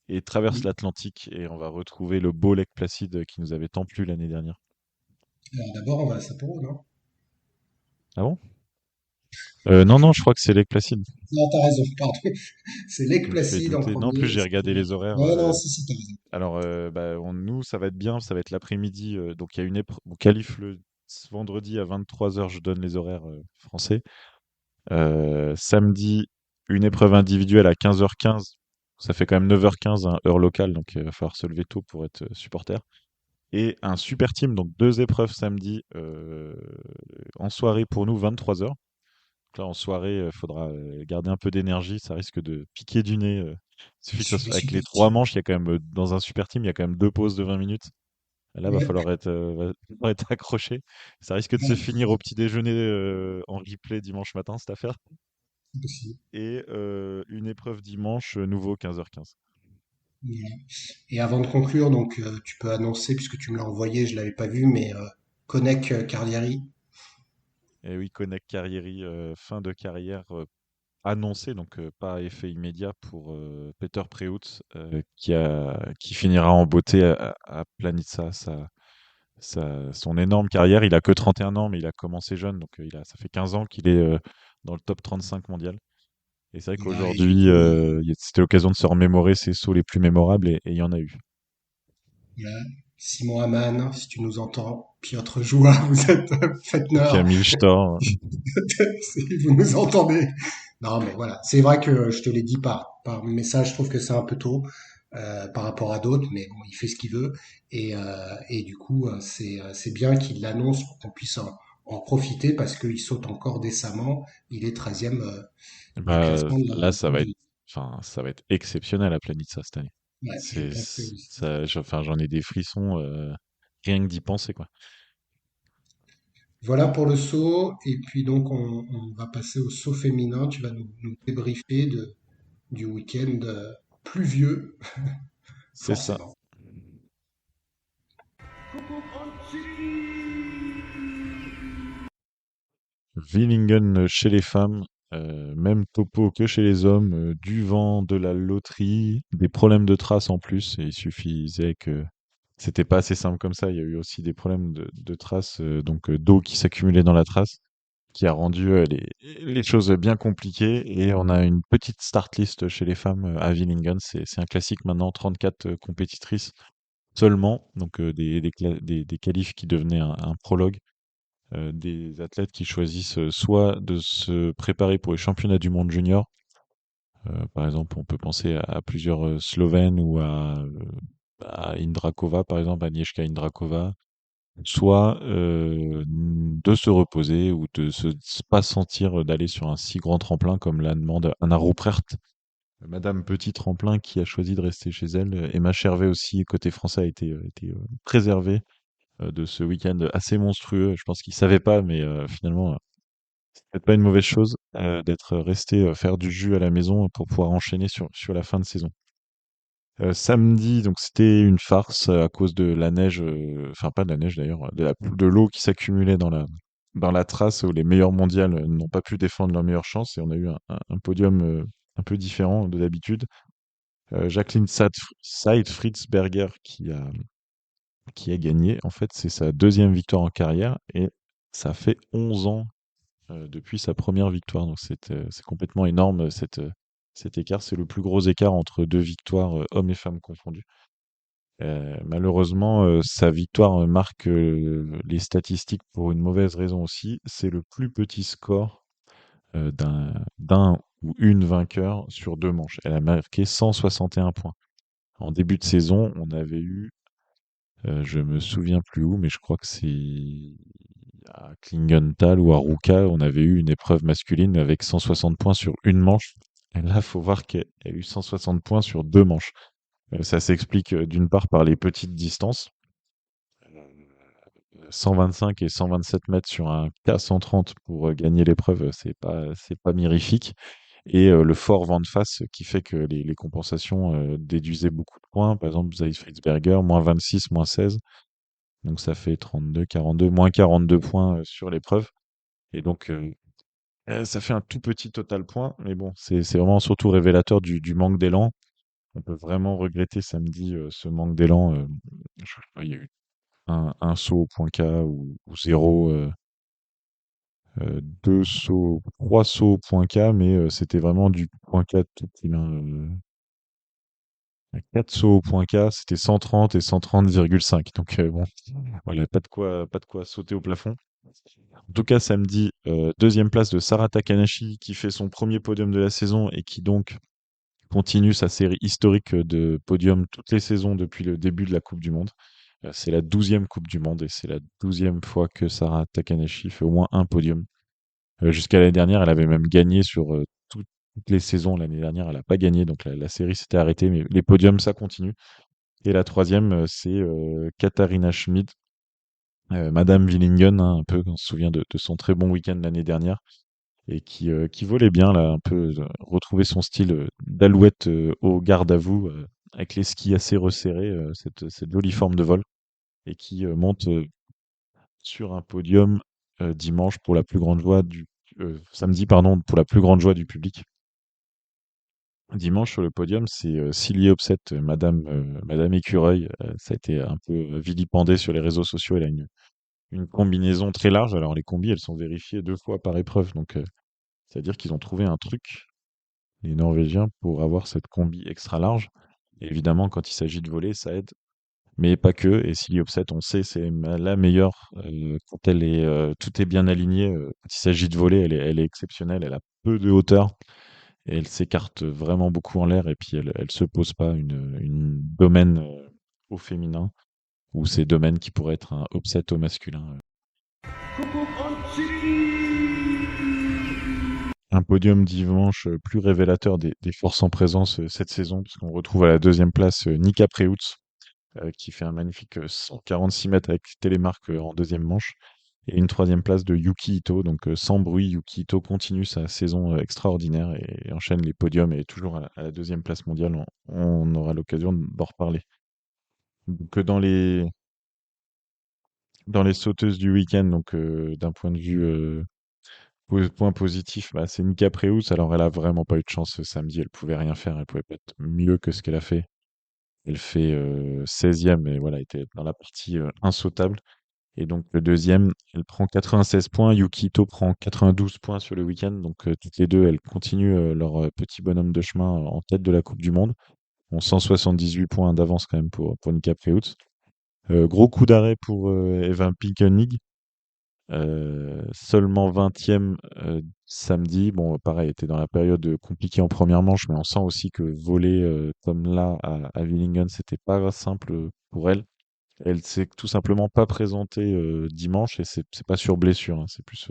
et traverse l'Atlantique et on va retrouver le beau Lake Placide qui nous avait tant plu l'année dernière. Alors d'abord, on va à Sapporo, non? Ah bon? Non, non, je crois que c'est Lake Placide. Non, t'as raison, pardon. C'est Lake Je me fais Placid en douter. Non, en plus, premier. j'ai regardé les horaires. Ouais, non, si, si, t'as raison. Alors, bah, nous, ça va être bien. Ça va être l'après-midi. Donc, il y a une épreuve. On qualifie le vendredi à 23 h. Je donne les horaires français. Samedi, une épreuve individuelle à 15h15. Ça fait quand même 9h15, hein, heure locale. Donc, il va falloir se lever tôt pour être supporter. Et un super team. Donc, deux épreuves samedi en soirée pour nous, 23 h. Donc là, en soirée, il faudra garder un peu d'énergie. Ça risque de piquer du nez. Il suffit que Sur les avec les super trois teams. manches, il y a quand même, dans un super team, il y a quand même deux pauses de 20 minutes. Là, Ouais, va falloir être accroché. Ça risque de se ouais, finir au petit déjeuner en replay dimanche matin, cette affaire. c'est possible. Et une épreuve dimanche, nouveau 15h15. Voilà. Et avant de conclure, donc tu peux annoncer, puisque tu me l'as envoyé, je l'avais pas vu, mais Connec Carlieri. Et oui, Konek Carrieri, fin de carrière annoncée, donc pas à effet immédiat pour Peter Preutz, qui finira en beauté à Planica, son énorme carrière. Il a que 31 ans, mais il a commencé jeune, donc ça fait 15 ans qu'il est dans le top 35 mondial. Et c'est vrai Et du qu'aujourd'hui, coup, c'était l'occasion de se remémorer ses sauts les plus mémorables, et il y en a eu. voilà. Simon Hamann, si tu nous entends, Piotr Joua, vous êtes Fettner, Camille Storr. si vous nous entendez. Non, mais voilà, c'est vrai que je te l'ai dit par message, je trouve que c'est un peu tôt par rapport à d'autres, mais bon, il fait ce qu'il veut. Et du coup, c'est bien qu'il l'annonce pour qu'on puisse en profiter parce qu'il saute encore décemment. Il est 13e du Bah, classement là, de... ça va être exceptionnel à Planica cette année. Ouais, je pense que Ça, enfin, j'en ai des frissons, rien que d'y penser, quoi. voilà pour le saut. Et puis donc, on va passer au saut féminin. Tu vas nous débriefer du week-end pluvieux, C'est ça. forcément. Willingen chez les femmes, même topo que chez les hommes, du vent, de la loterie, des problèmes de traces en plus. Et il suffisait que c'était pas assez simple comme ça. Il y a eu aussi des problèmes de traces, donc d'eau qui s'accumulait dans la trace, qui a rendu les choses bien compliquées. Et on a une petite start list chez les femmes à Willingen. C'est un classique maintenant, 34 compétitrices seulement, donc des qualifs qui devenaient un prologue, des athlètes qui choisissent soit de se préparer pour les championnats du monde junior. Par exemple, on peut penser à plusieurs Slovènes ou à Indrakova, par exemple, Agnieszka Indrakova, soit de se reposer ou de se pas sentir d'aller sur un si grand tremplin comme la demande Anna Ruprecht, Madame Petit Tremplin, qui a choisi de rester chez elle. Emma Chervet aussi, côté français, a été préservée de ce week-end assez monstrueux. Je pense qu'ils savaient pas, mais finalement, c'est peut-être pas une mauvaise chose d'être resté faire du jus à la maison pour pouvoir enchaîner sur la fin de saison. Samedi, donc c'était une farce à cause de la neige, enfin pas de la neige d'ailleurs, de l'eau qui s'accumulait dans la trace où les meilleurs mondiales n'ont pas pu défendre leur meilleure chance, et on a eu un podium un peu différent de d'habitude. Jacqueline Seid-Fritzberger qui a gagné. En fait, c'est sa deuxième victoire en carrière, et ça fait 11 ans depuis sa première victoire. Donc c'est complètement énorme, cet écart. C'est le plus gros écart entre deux victoires, hommes et femmes confondus. Malheureusement, sa victoire marque les statistiques pour une mauvaise raison aussi. C'est le plus petit score d'un ou une vainqueur sur deux manches. Elle a marqué 161 points. En début de saison, on avait eu, je me souviens plus où, mais je crois que c'est à Klingenthal ou à Ruka, on avait eu une épreuve masculine avec 160 points sur une manche. Et là, il faut voir qu'elle a eu 160 points sur deux manches. Ça s'explique d'une part par les petites distances, 125 et 127 mètres sur un K130 pour gagner l'épreuve, c'est pas mirifique. Et le fort vent de face qui fait que les compensations déduisaient beaucoup de points. Par exemple, Zeiss Fritzberger, moins 26, moins 16. Donc ça fait 32, 42, moins 42 points sur l'épreuve. Et donc, ça fait un tout petit total point. Mais bon, c'est vraiment surtout révélateur du manque d'élan. On peut vraiment regretter samedi ce manque d'élan. Je sais pas, il y a eu un saut au point K ou zéro, deux sauts, trois sauts au point K, mais c'était vraiment du point K tout petit, hein, 4 sauts au point K, c'était 130 et 130,5. Donc bon, voilà, pas de quoi sauter au plafond. En tout cas, samedi, deuxième place de Sarah Takanashi, qui fait son premier podium de la saison et qui donc continue sa série historique de podiums toutes les saisons depuis le début de la Coupe du Monde. C'est la 12e Coupe du Monde et c'est la 12e fois que Sarah Takanashi fait au moins un podium. Jusqu'à l'année dernière, elle avait même gagné sur toutes les saisons. L'année dernière, elle n'a pas gagné, donc la série s'était arrêtée, mais les podiums, ça continue. Et la troisième, c'est Katharina Schmid, Madame Willingen, hein, un peu, on se souvient de son très bon week-end l'année dernière, et qui volait bien, là, un peu, retrouver son style d'alouette au garde à vous, avec les skis assez resserrés, cette jolie forme de vol, et qui monte sur un podium dimanche pour la plus grande joie samedi, pardon, pour la plus grande joie du public. Dimanche sur le podium, c'est Silly Opset, Madame Écureuil. Ça a été un peu vilipendé sur les réseaux sociaux. Elle a une combinaison très large. Alors les combis, elles sont vérifiées 2 fois par épreuve. Donc c'est-à-dire qu'ils ont trouvé un truc, les Norvégiens, pour avoir cette combi extra large. Et évidemment, quand il s'agit de voler, ça aide. Mais pas que. Et Silly Opset, on sait, c'est la meilleure. Quand tout est bien aligné. Quand il s'agit de voler, elle est exceptionnelle. Elle a peu de hauteur. Et elle s'écarte vraiment beaucoup en l'air. Et puis, elle se pose pas une domaine au féminin. Ou ces domaines qui pourraient être un upset au masculin. Un podium dimanche plus révélateur des forces en présence cette saison, puisqu'on retrouve à la deuxième place Nika Preutz, qui fait un magnifique 146 mètres avec télémarque en deuxième manche. Et une troisième place de Yuki Ito. Donc sans bruit, Yuki Ito continue sa saison extraordinaire et enchaîne les podiums et est toujours à la deuxième place mondiale. On aura l'occasion d'en reparler. Donc dans les sauteuses du week-end, donc d'un point de vue point positif, bah, c'est Nika Preutz. Alors elle a vraiment pas eu de chance ce samedi, elle pouvait rien faire, elle pouvait pas être mieux que ce qu'elle a fait. Elle fait 16e et voilà, elle était dans la partie insautable. Et donc le deuxième, elle prend 96 points, Yukito prend 92 points sur le week-end. Donc toutes les deux, elles continuent leur petit bonhomme de chemin en tête de la Coupe du Monde. On 178 points d'avance quand même pour Nika Preutz. Gros coup d'arrêt pour Evan Pinkelnig. Seulement 20e samedi. Bon, pareil, elle était dans la période compliquée en première manche, mais on sent aussi que voler comme là à Willingen, c'était pas simple pour elle. Elle s'est tout simplement pas présentée dimanche et c'est pas sur blessure, hein, c'est plus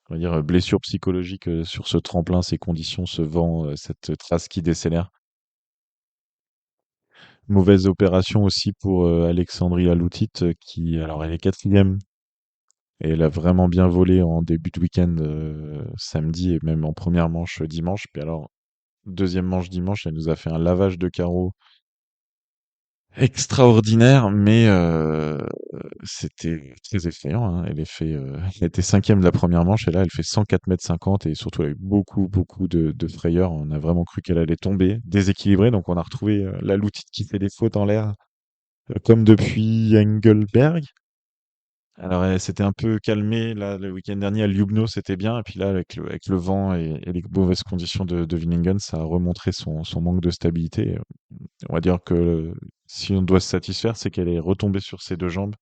on va dire blessure psychologique sur ce tremplin, ces conditions, ce vent, cette trace qui décélère. Mauvaise opération aussi pour Alexandria Loutit qui alors elle est quatrième et elle a vraiment bien volé en début de week-end samedi et même en première manche dimanche. Puis alors deuxième manche dimanche, elle nous a fait un lavage de carreau extraordinaire, mais c'était très effrayant, hein. Elle était cinquième de la première manche et là, elle fait 104,50 m et surtout, elle a eu beaucoup, beaucoup de frayeur. On a vraiment cru qu'elle allait tomber, déséquilibrée. Donc, on a retrouvé la Loutite qui fait des fautes en l'air, comme depuis Engelberg. Alors, elle s'était un peu calmée là, le week-end dernier à Ljubno, c'était bien. Et puis là, avec le vent et les mauvaises conditions de Villingen, ça a remontré son manque de stabilité. On va dire que si on doit se satisfaire, c'est qu'elle est retombée sur ses deux jambes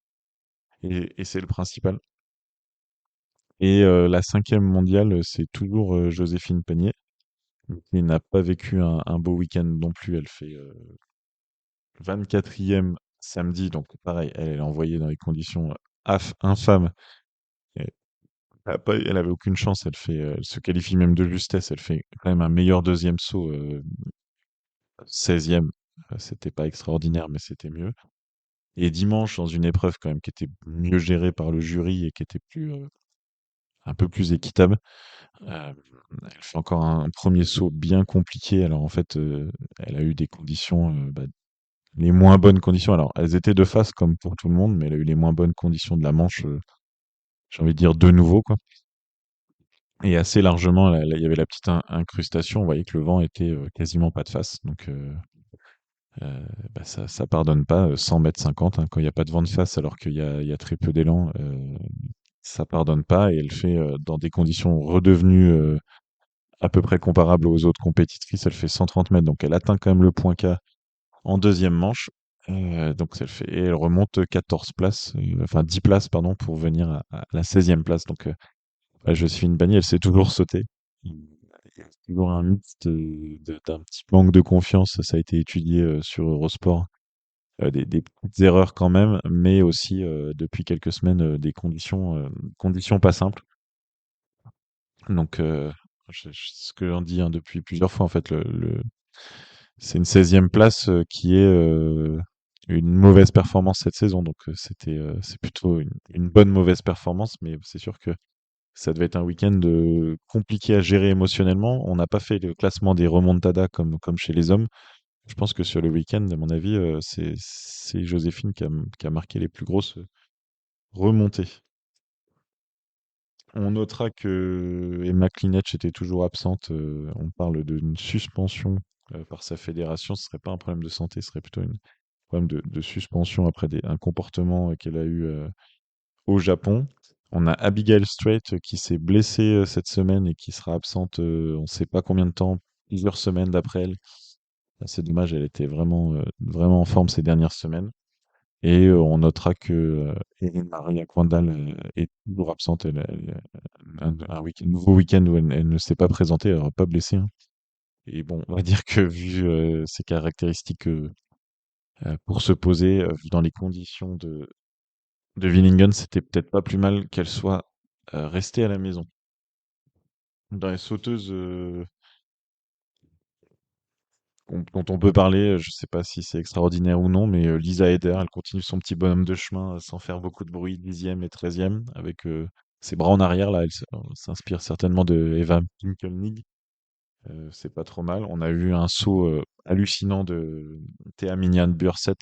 et c'est le principal. Et la cinquième mondiale, c'est toujours Joséphine Panier, qui n'a pas vécu un beau week-end non plus. Elle fait 24e samedi, donc pareil, elle est envoyée dans des conditions infâmes. Et elle avait aucune chance. Elle se qualifie même de justesse. Elle fait quand même un meilleur deuxième saut, 16e. C'était pas extraordinaire, mais c'était mieux. Et dimanche, dans une épreuve quand même qui était mieux gérée par le jury et qui était un peu plus équitable, elle fait encore un premier saut bien compliqué. Alors en fait, elle a eu des conditions, les moins bonnes conditions. Alors elles étaient de face comme pour tout le monde, mais elle a eu les moins bonnes conditions de la manche, j'ai envie de dire de nouveau, quoi. Et assez largement, là, il y avait la petite incrustation. On voyait que le vent était quasiment pas de face. Donc ça pardonne pas 100,50 m, hein, quand il n'y a pas de vent de face alors qu'il y a très peu d'élan. Ça pardonne pas et elle fait dans des conditions redevenues à peu près comparables aux autres compétitrices. Elle fait 130 mètres, donc elle atteint quand même le point K en deuxième manche. Donc et elle remonte 14 places, enfin 10 places pardon, pour venir à la 16e place. Donc Joséphine Bagny, elle s'est toujours sautée. Il y a toujours un mythe d'un petit manque de confiance. Ça a été étudié sur Eurosport. Des petites erreurs quand même, mais aussi depuis quelques semaines des conditions pas simples. Donc ce que j'en dis hein, depuis plusieurs fois en fait, c'est une 16e place qui est une mauvaise performance cette saison. Donc c'est plutôt une bonne mauvaise performance, mais c'est sûr que ça devait être un week-end compliqué à gérer émotionnellement. On n'a pas fait le classement des remontadas comme chez les hommes. Je pense que sur le week-end, à mon avis, c'est Joséphine qui a marqué les plus grosses remontées. On notera que Emma Klinec était toujours absente. On parle d'une suspension par sa fédération. Ce serait pas un problème de santé, ce serait plutôt un problème de suspension après un comportement qu'elle a eu au Japon. On a Abigail Strait qui s'est blessée cette semaine et qui sera absente on ne sait pas combien de temps, plusieurs semaines d'après elle. C'est dommage, elle était vraiment en forme ces dernières semaines. Et on notera que Erin Maria Kwandal est toujours absente. Un nouveau week-end où elle ne s'est pas présentée, elle n'aura pas blessée, hein. Et bon, on va dire que vu ses caractéristiques pour se poser, vu dans les conditions de Willingen, c'était peut-être pas plus mal qu'elle soit restée à la maison. Dans les sauteuses dont on peut parler, je sais pas si c'est extraordinaire ou non, mais Lisa Eder, elle continue son petit bonhomme de chemin sans faire beaucoup de bruit, 10e et 13e, avec ses bras en arrière, là, s'inspire certainement de Eva Pinkelnig. C'est pas trop mal. On a eu un saut hallucinant de Thea Minian Burset.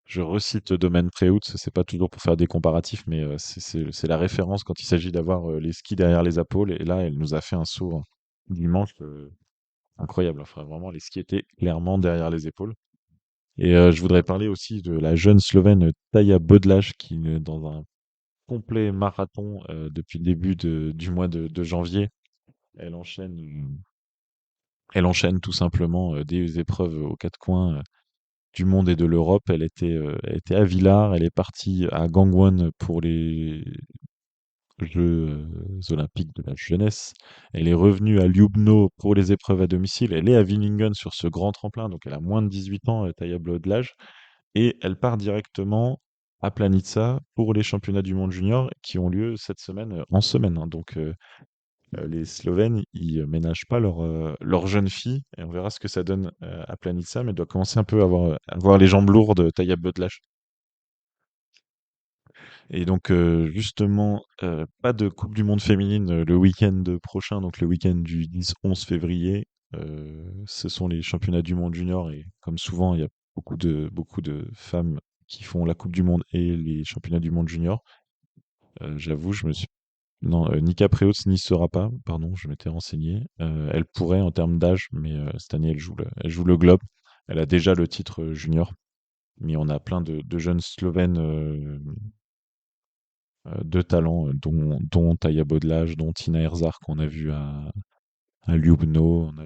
Je recite Domaine Préhout, c'est pas toujours pour faire des comparatifs, mais c'est la référence quand il s'agit d'avoir les skis derrière les épaules. Et là, elle nous a fait un saut hein, dimanche incroyable. Enfin, vraiment, les skis étaient clairement derrière les épaules. Et je voudrais parler aussi de la jeune Slovène Taya Bodlaj qui, dans un complet marathon depuis le début du mois de janvier, elle enchaîne, elle enchaîne tout simplement des épreuves aux quatre coins du monde et de l'Europe. Elle était à Villars, elle est partie à Gangwon pour les Jeux olympiques de la jeunesse. Elle est revenue à Ljubno pour les épreuves à domicile. Elle est à Villingen sur ce grand tremplin, donc elle a moins de 18 ans, Taya Bodlaj. Et elle part directement à Planica pour les championnats du monde junior qui ont lieu cette semaine en semaine, hein. Donc les Slovènes, ils ménagent pas leur jeune fille et on verra ce que ça donne à Planica, mais elle doit commencer un peu à avoir les jambes lourdes, Taya Botlash. Et donc justement, pas de Coupe du Monde féminine le week-end prochain, donc le week-end du 10-11 février. Ce sont les championnats du monde junior et comme souvent, il y a beaucoup de femmes qui font la Coupe du Monde et les championnats du monde junior. J'avoue, je me suis non, Nika Preutz n'y sera pas, pardon, je m'étais renseigné. Elle pourrait en termes d'âge, mais cette année, elle joue le Globe. Elle a déjà le titre junior, mais on a plein de jeunes Slovènes de talent, dont Taya Bodlaj, dont Tina Herzar qu'on a vu à Ljubno, on a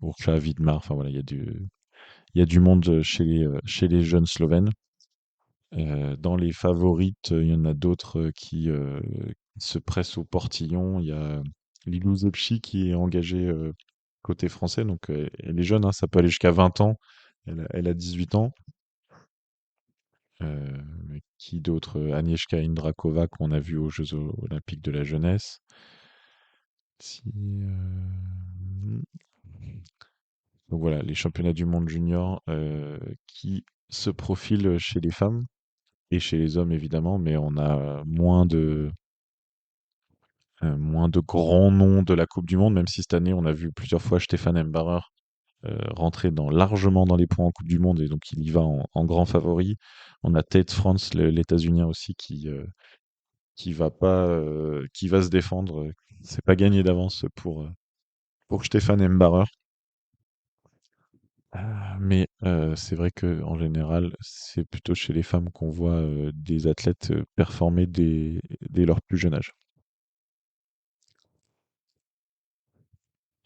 Urša Vidmar, enfin voilà, il y a du monde chez les jeunes Slovènes. Dans les favorites, il y en a d'autres qui se pressent au portillon. Il y a Lilou Zepchi qui est engagée côté français, donc elle est jeune, hein, ça peut aller jusqu'à 20 ans. Elle a 18 ans. Qui d'autre? Agnieszka Indrakova qu'on a vu aux Jeux olympiques de la jeunesse. Si, donc voilà, les championnats du monde junior qui se profilent chez les femmes et chez les hommes évidemment, mais on a moins de grands noms de la Coupe du Monde, même si cette année on a vu plusieurs fois Stefan Embarer rentrer largement dans les points en Coupe du Monde et donc il y va en grand favori. On a Tate France, l'États-Unien aussi, qui va se défendre. C'est pas gagné d'avance pour Stefan Embarer. Mais c'est vrai que en général, c'est plutôt chez les femmes qu'on voit des athlètes performer dès leur plus jeune âge.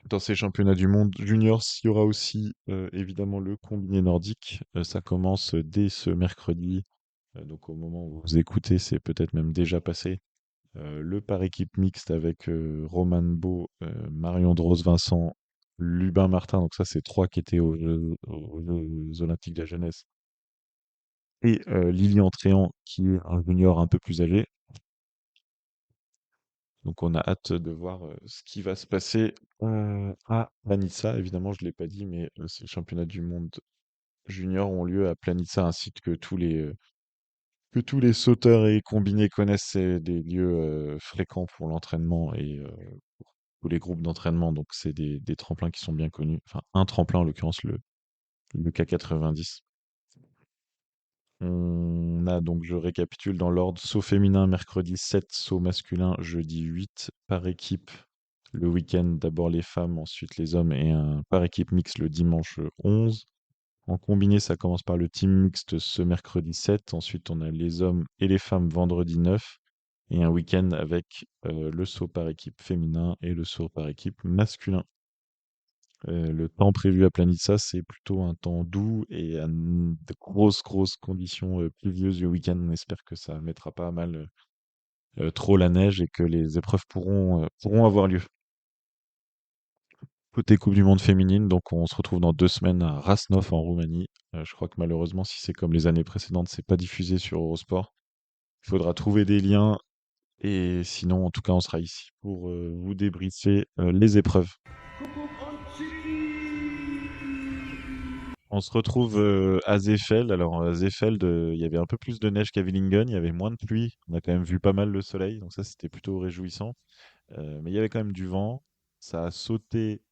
Dans ces championnats du monde juniors, il y aura aussi évidemment le combiné nordique. Ça commence dès ce mercredi. Donc au moment où vous écoutez, c'est peut-être même déjà passé. Le par équipe mixte avec Roman Beau, Marion Dros-Vincent, Lubin Martin. Donc ça, c'est trois qui étaient aux Jeux Olympiques de la jeunesse. Et Lilian Tréant, qui est un junior un peu plus âgé. Donc on a hâte de voir ce qui va se passer à Planitza. Évidemment, je ne l'ai pas dit, mais ces championnats du monde junior ont lieu à Planitza, ainsi que tous les sauteurs et combinés connaissent. C'est des lieux fréquents pour l'entraînement et pour tous les groupes d'entraînement. Donc c'est des tremplins qui sont bien connus. Enfin, un tremplin en l'occurrence, le K90. On a donc, je récapitule dans l'ordre, saut féminin mercredi 7, saut masculin jeudi 8, par équipe le week-end, d'abord les femmes, ensuite les hommes et un par équipe mixte le dimanche 11. En combiné, ça commence par le team mixte ce mercredi 7, ensuite on a les hommes et les femmes vendredi 9 et un week-end avec le saut par équipe féminin et le saut par équipe masculin. Le temps prévu à Planitza, c'est plutôt un temps doux et de grosses conditions pluvieuses le week-end. On espère que ça mettra pas à mal trop la neige et que les épreuves pourront avoir lieu. Côté Coupe du Monde féminine, donc on se retrouve dans 2 semaines à Rasnov en Roumanie. Je crois que malheureusement, si c'est comme les années précédentes, c'est pas diffusé sur Eurosport. Il faudra trouver des liens et sinon, en tout cas, on sera ici pour vous débriefer les épreuves. On se retrouve à Seefeld. Alors, à Seefeld, il y avait un peu plus de neige qu'à Villingen, il y avait moins de pluie. On a quand même vu pas mal le soleil, donc ça, c'était plutôt réjouissant. Mais il y avait quand même du vent. Ça a sauté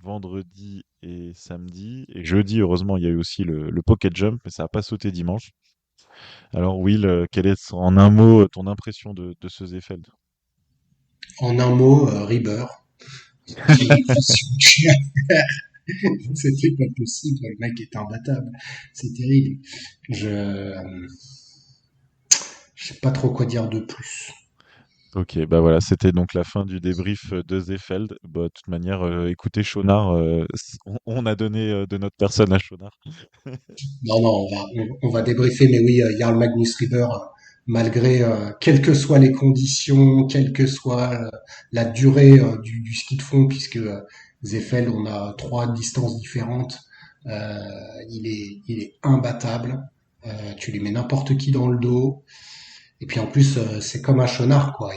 vendredi et samedi. Et jeudi, heureusement, il y a eu aussi le pocket jump, mais ça n'a pas sauté dimanche. Alors, Will, quelle est en un mot ton impression de ce Seefeld? En un mot, Rieber. J'ai l'impression que c'était pas possible. Le mec est imbattable. C'est terrible. Je sais pas trop quoi dire de plus. Ok, bah voilà, c'était donc la fin du débrief de Seefeld. Bah, de toute manière, écoutez, Chonard, on a donné de notre personne à Chonard. Non, non, on va débriefer, mais oui, Jarl Magnus Rieber, malgré, quelles que soient les conditions, quelle que soit la durée du ski de fond, puisque Seefeld, on a 3 distances différentes, euh, il est imbattable. Tu lui mets n'importe qui dans le dos. Et puis en plus, c'est comme un chenard, quoi.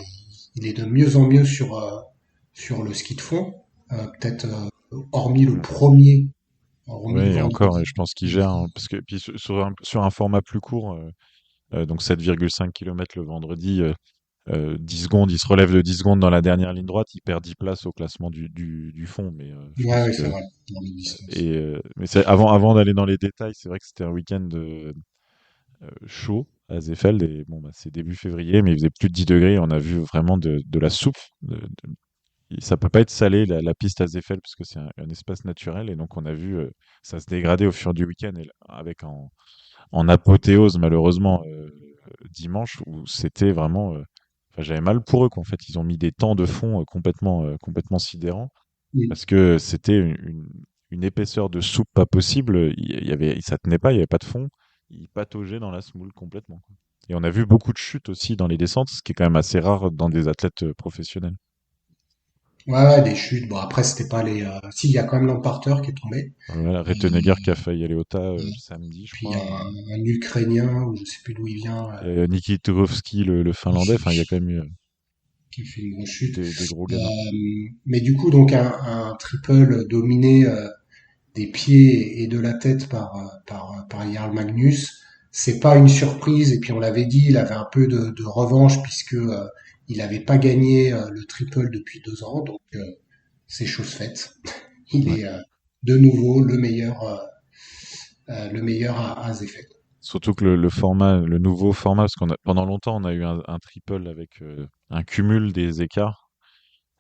Il est de mieux en mieux sur le ski de fond. Peut-être hormis le Mm. premier, hormis le Oui, et encore, et vendredi. je pense qu'il gère, hein, parce que puis sur un format plus court, donc 7,5 km le vendredi, 10 secondes, il se relève de 10 secondes dans la dernière ligne droite, il perd 10 places au classement du fond, mais je Ouais, pense ouais, c'est que vrai, dans les distances. mais c'est avant d'aller dans les détails, c'est vrai que c'était un week-end chaud à Seefeld et bon bah c'est début février, mais il faisait plus de 10 degrés, on a vu vraiment de la soupe. Ça peut pas être salé la piste à Seefeld parce que c'est un espace naturel et donc on a vu ça se dégrader au fur du week-end et avec en apothéose malheureusement dimanche où c'était vraiment enfin, j'avais mal pour eux quoi. En fait ils ont mis des temps de fond complètement sidérants Mm. parce que c'était une épaisseur de soupe pas possible. Ça tenait pas, il y avait pas de fond. Il pataugeait dans la semoule complètement, quoi. Et on a vu beaucoup de chutes aussi dans les descentes, ce qui est quand même assez rare dans des athlètes professionnels. Ouais, ouais, des chutes. Bon, après, c'était pas les. Si, il y a quand même l'emporteur qui est tombé. Voilà, Euh, Rettenegger qui a failli aller au tas samedi, je Puis il y a crois. un Ukrainien, ou je sais plus d'où il vient, Et Niki Turovski, le Finlandais. Enfin, il y a quand même eu qui a fait une grosse chute. des gros gamins. Mais du coup, donc un triple dominé des pieds et de la tête par Jarl Magnus, c'est pas une surprise. Et puis on l'avait dit, il avait un peu de revanche puisque il n'avait pas gagné le triple depuis 2 ans, donc c'est chose faite. Il Ouais. est de nouveau le meilleur à Zefeld. Surtout que le format, le nouveau format, parce pendant longtemps, on a eu un triple avec un cumul des écarts.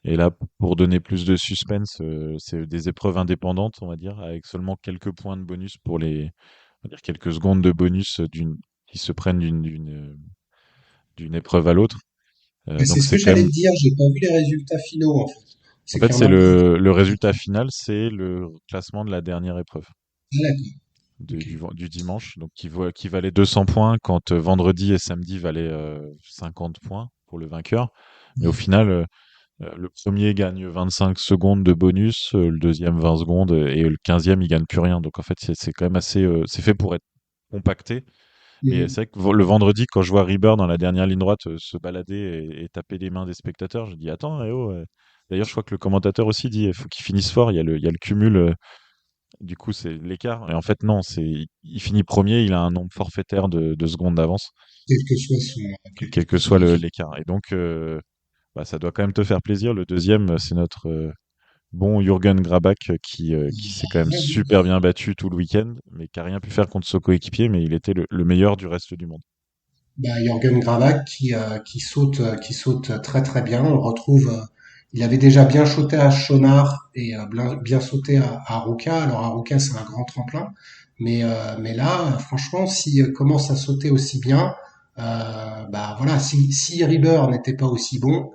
Et là, pour donner plus de suspense, c'est des épreuves indépendantes, on va dire, avec seulement quelques points de bonus pour on va dire quelques secondes de bonus qui se prennent d'une épreuve à l'autre. Mais c'est Donc ce que c'est quand j'allais même, te dire, j'ai pas vu les résultats finaux en fait. en C'est fait, qu'il y en c'est a beaucoup. le résultat final, c'est le classement de la dernière épreuve Ah, d'accord, ok. du dimanche, donc qui valait 200 points quand vendredi et samedi valaient 50 points pour le vainqueur. Mais au Ouais. final, le premier gagne 25 secondes de bonus, le deuxième 20 secondes et le 15e il gagne plus rien. Donc en fait c'est quand même assez, c'est fait pour être compacté. Mais Mhm. c'est vrai que le vendredi quand je vois Rieber dans la dernière ligne droite se balader et taper les mains des spectateurs, je dis attends, eh oh. D'ailleurs je crois que le commentateur aussi dit il faut qu'il finisse fort. Il y a le cumul. Du coup c'est l'écart. Et en fait non, il finit premier, il a un nombre forfaitaire de secondes d'avance, quel Quel que que soit soit le film. l'écart. Et donc bah, ça doit quand même te faire plaisir. Le deuxième, c'est notre bon Jürgen Grabach qui s'est quand même super bien battu tout le week-end, mais qui a rien pu faire contre son coéquipier, mais il était le meilleur du reste du monde. Bah, Jürgen Gravak qui saute très très bien. On retrouve, il avait déjà bien sauté à Schonard et bien sauté à Aruka. Alors Aruka c'est un grand tremplin, mais là franchement s'il commence à sauter aussi bien, bah voilà si Rieber n'était pas aussi bon,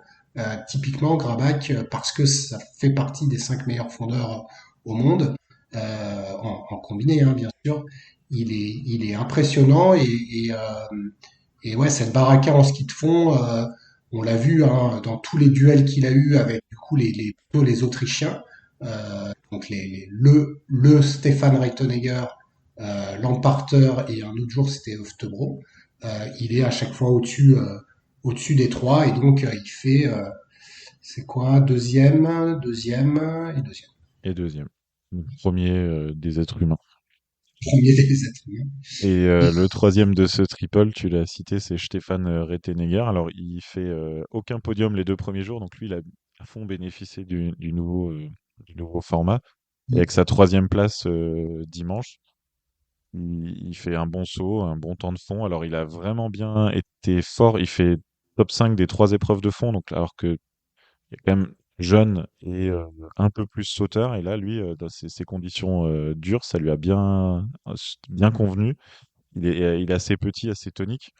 typiquement Gravak parce que ça fait partie des 5 meilleurs fondeurs au monde en combiné hein, bien sûr. Il est impressionnant et ouais, cette baraka en ski de fond, on l'a vu hein, dans tous les duels qu'il a eu avec du coup plutôt les Autrichiens, donc le Stefan Reitenegger, Lamparter et un autre jour c'était Oftebro. Il est à chaque fois au-dessus des trois et donc il fait c'est quoi deuxième et deuxième. Et deuxième. Le premier des êtres humains. Premier des êtres humains. Et le troisième de ce triple, tu l'as cité, c'est Stefan Rettenegger. Alors, il fait aucun podium les 2 premiers jours, donc lui, il a à fond bénéficié du nouveau format. Et avec sa troisième place dimanche, il fait un bon saut, un bon temps de fond. Alors, il a vraiment bien été fort. Il fait top 5 des 3 épreuves de fond, donc alors que il est quand même jeune et un peu plus sauteur. Et là, lui, dans ses conditions dures, ça lui a bien convenu. Il est assez petit, assez tonique.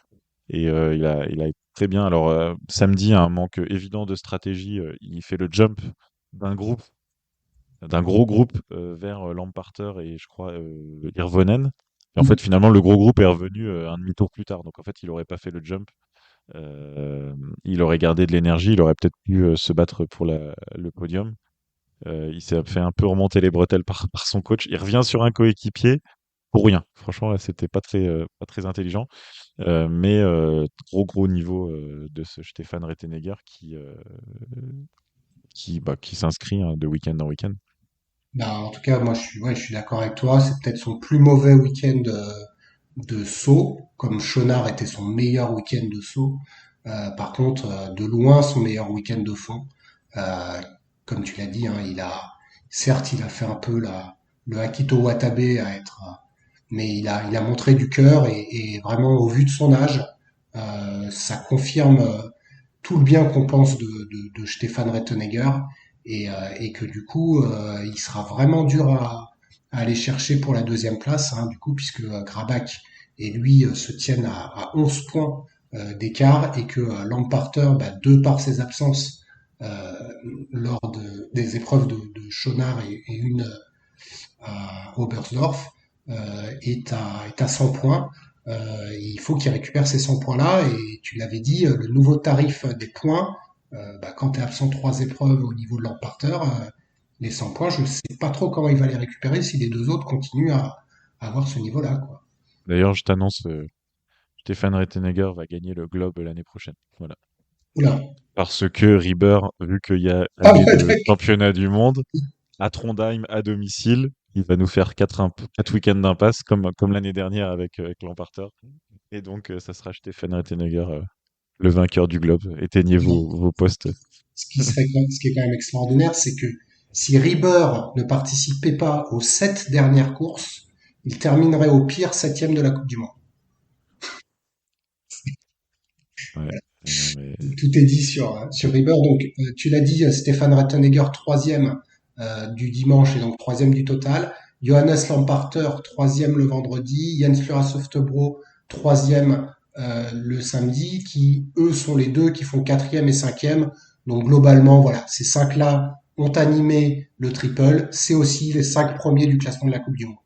Et il a été très bien. Alors, samedi, un manque évident de stratégie. Il fait le jump d'un groupe, d'un gros groupe vers Lamparter et je crois Hirvonen. Et en fait, finalement, le gros groupe est revenu un demi-tour plus tard. Donc, en fait, il n'aurait pas fait le jump. Euh, il aurait gardé de l'énergie. Il aurait peut-être pu se battre pour le podium. Il s'est fait un peu remonter les bretelles par son coach. Il revient sur un coéquipier pour rien. Franchement, là, c'était pas très intelligent. Mais gros niveau de ce Stéphane Rettenegger qui s'inscrit hein, de week-end en week-end. Bah, en tout cas, moi, ouais, je suis d'accord avec toi. C'est peut-être son plus mauvais week-end de saut, comme Schonard était son meilleur week-end de saut. Par contre, de loin, son meilleur week-end de fond. Euh, Comme tu l'as dit, hein, certes, il a fait un peu le Akito Watabe à être, mais il a montré du cœur et vraiment, au vu de son âge, ça confirme tout le bien qu'on pense de Stéphane Rettenegger et que du coup, il sera vraiment dur à aller chercher pour la deuxième place, hein, du coup, puisque Grabach et lui se tiennent à 11 points d'écart et que Lamparter, bah, de par ses absences euh, lors des épreuves de Schonard et une à Oberstdorf, est à 100 points. Il faut qu'il récupère ces 100 points-là. Et tu l'avais dit, le nouveau tarif des points, bah, quand tu es absent 3 épreuves au niveau de l'emparteur, les 100 points, je ne sais pas trop comment il va les récupérer si les deux autres continuent à avoir ce niveau-là, quoi. D'ailleurs, je t'annonce, Stéphane Rettenegger va gagner le Globe l'année prochaine. Voilà. Oula. Parce que Rieber, vu qu'il y a Ah année ouais, de d'accord. championnat du monde, à Trondheim, à domicile, il va nous faire 4 week-ends d'impasse, comme l'année dernière avec Lamparter. Et donc, ça sera Stéphane Rettenegger, le vainqueur du Globe. Éteignez vos postes. Ce qui est quand même extraordinaire, c'est que si Rieber ne participait pas aux 7 dernières courses, il terminerait au pire septième de la Coupe du Monde. Ouais. Non, mais... Tout est dit sur Rieber. Donc, tu l'as dit, Stéphane Rattenegger, troisième du dimanche et donc troisième du total. Johannes Lamparter, troisième le vendredi. Jens Lura-Softebro, troisième le samedi, qui, eux, sont les deux qui font quatrième et cinquième. Donc, globalement, voilà, ces cinq-là ont animé le triple. C'est aussi les 5 premiers du classement de la Coupe du Monde.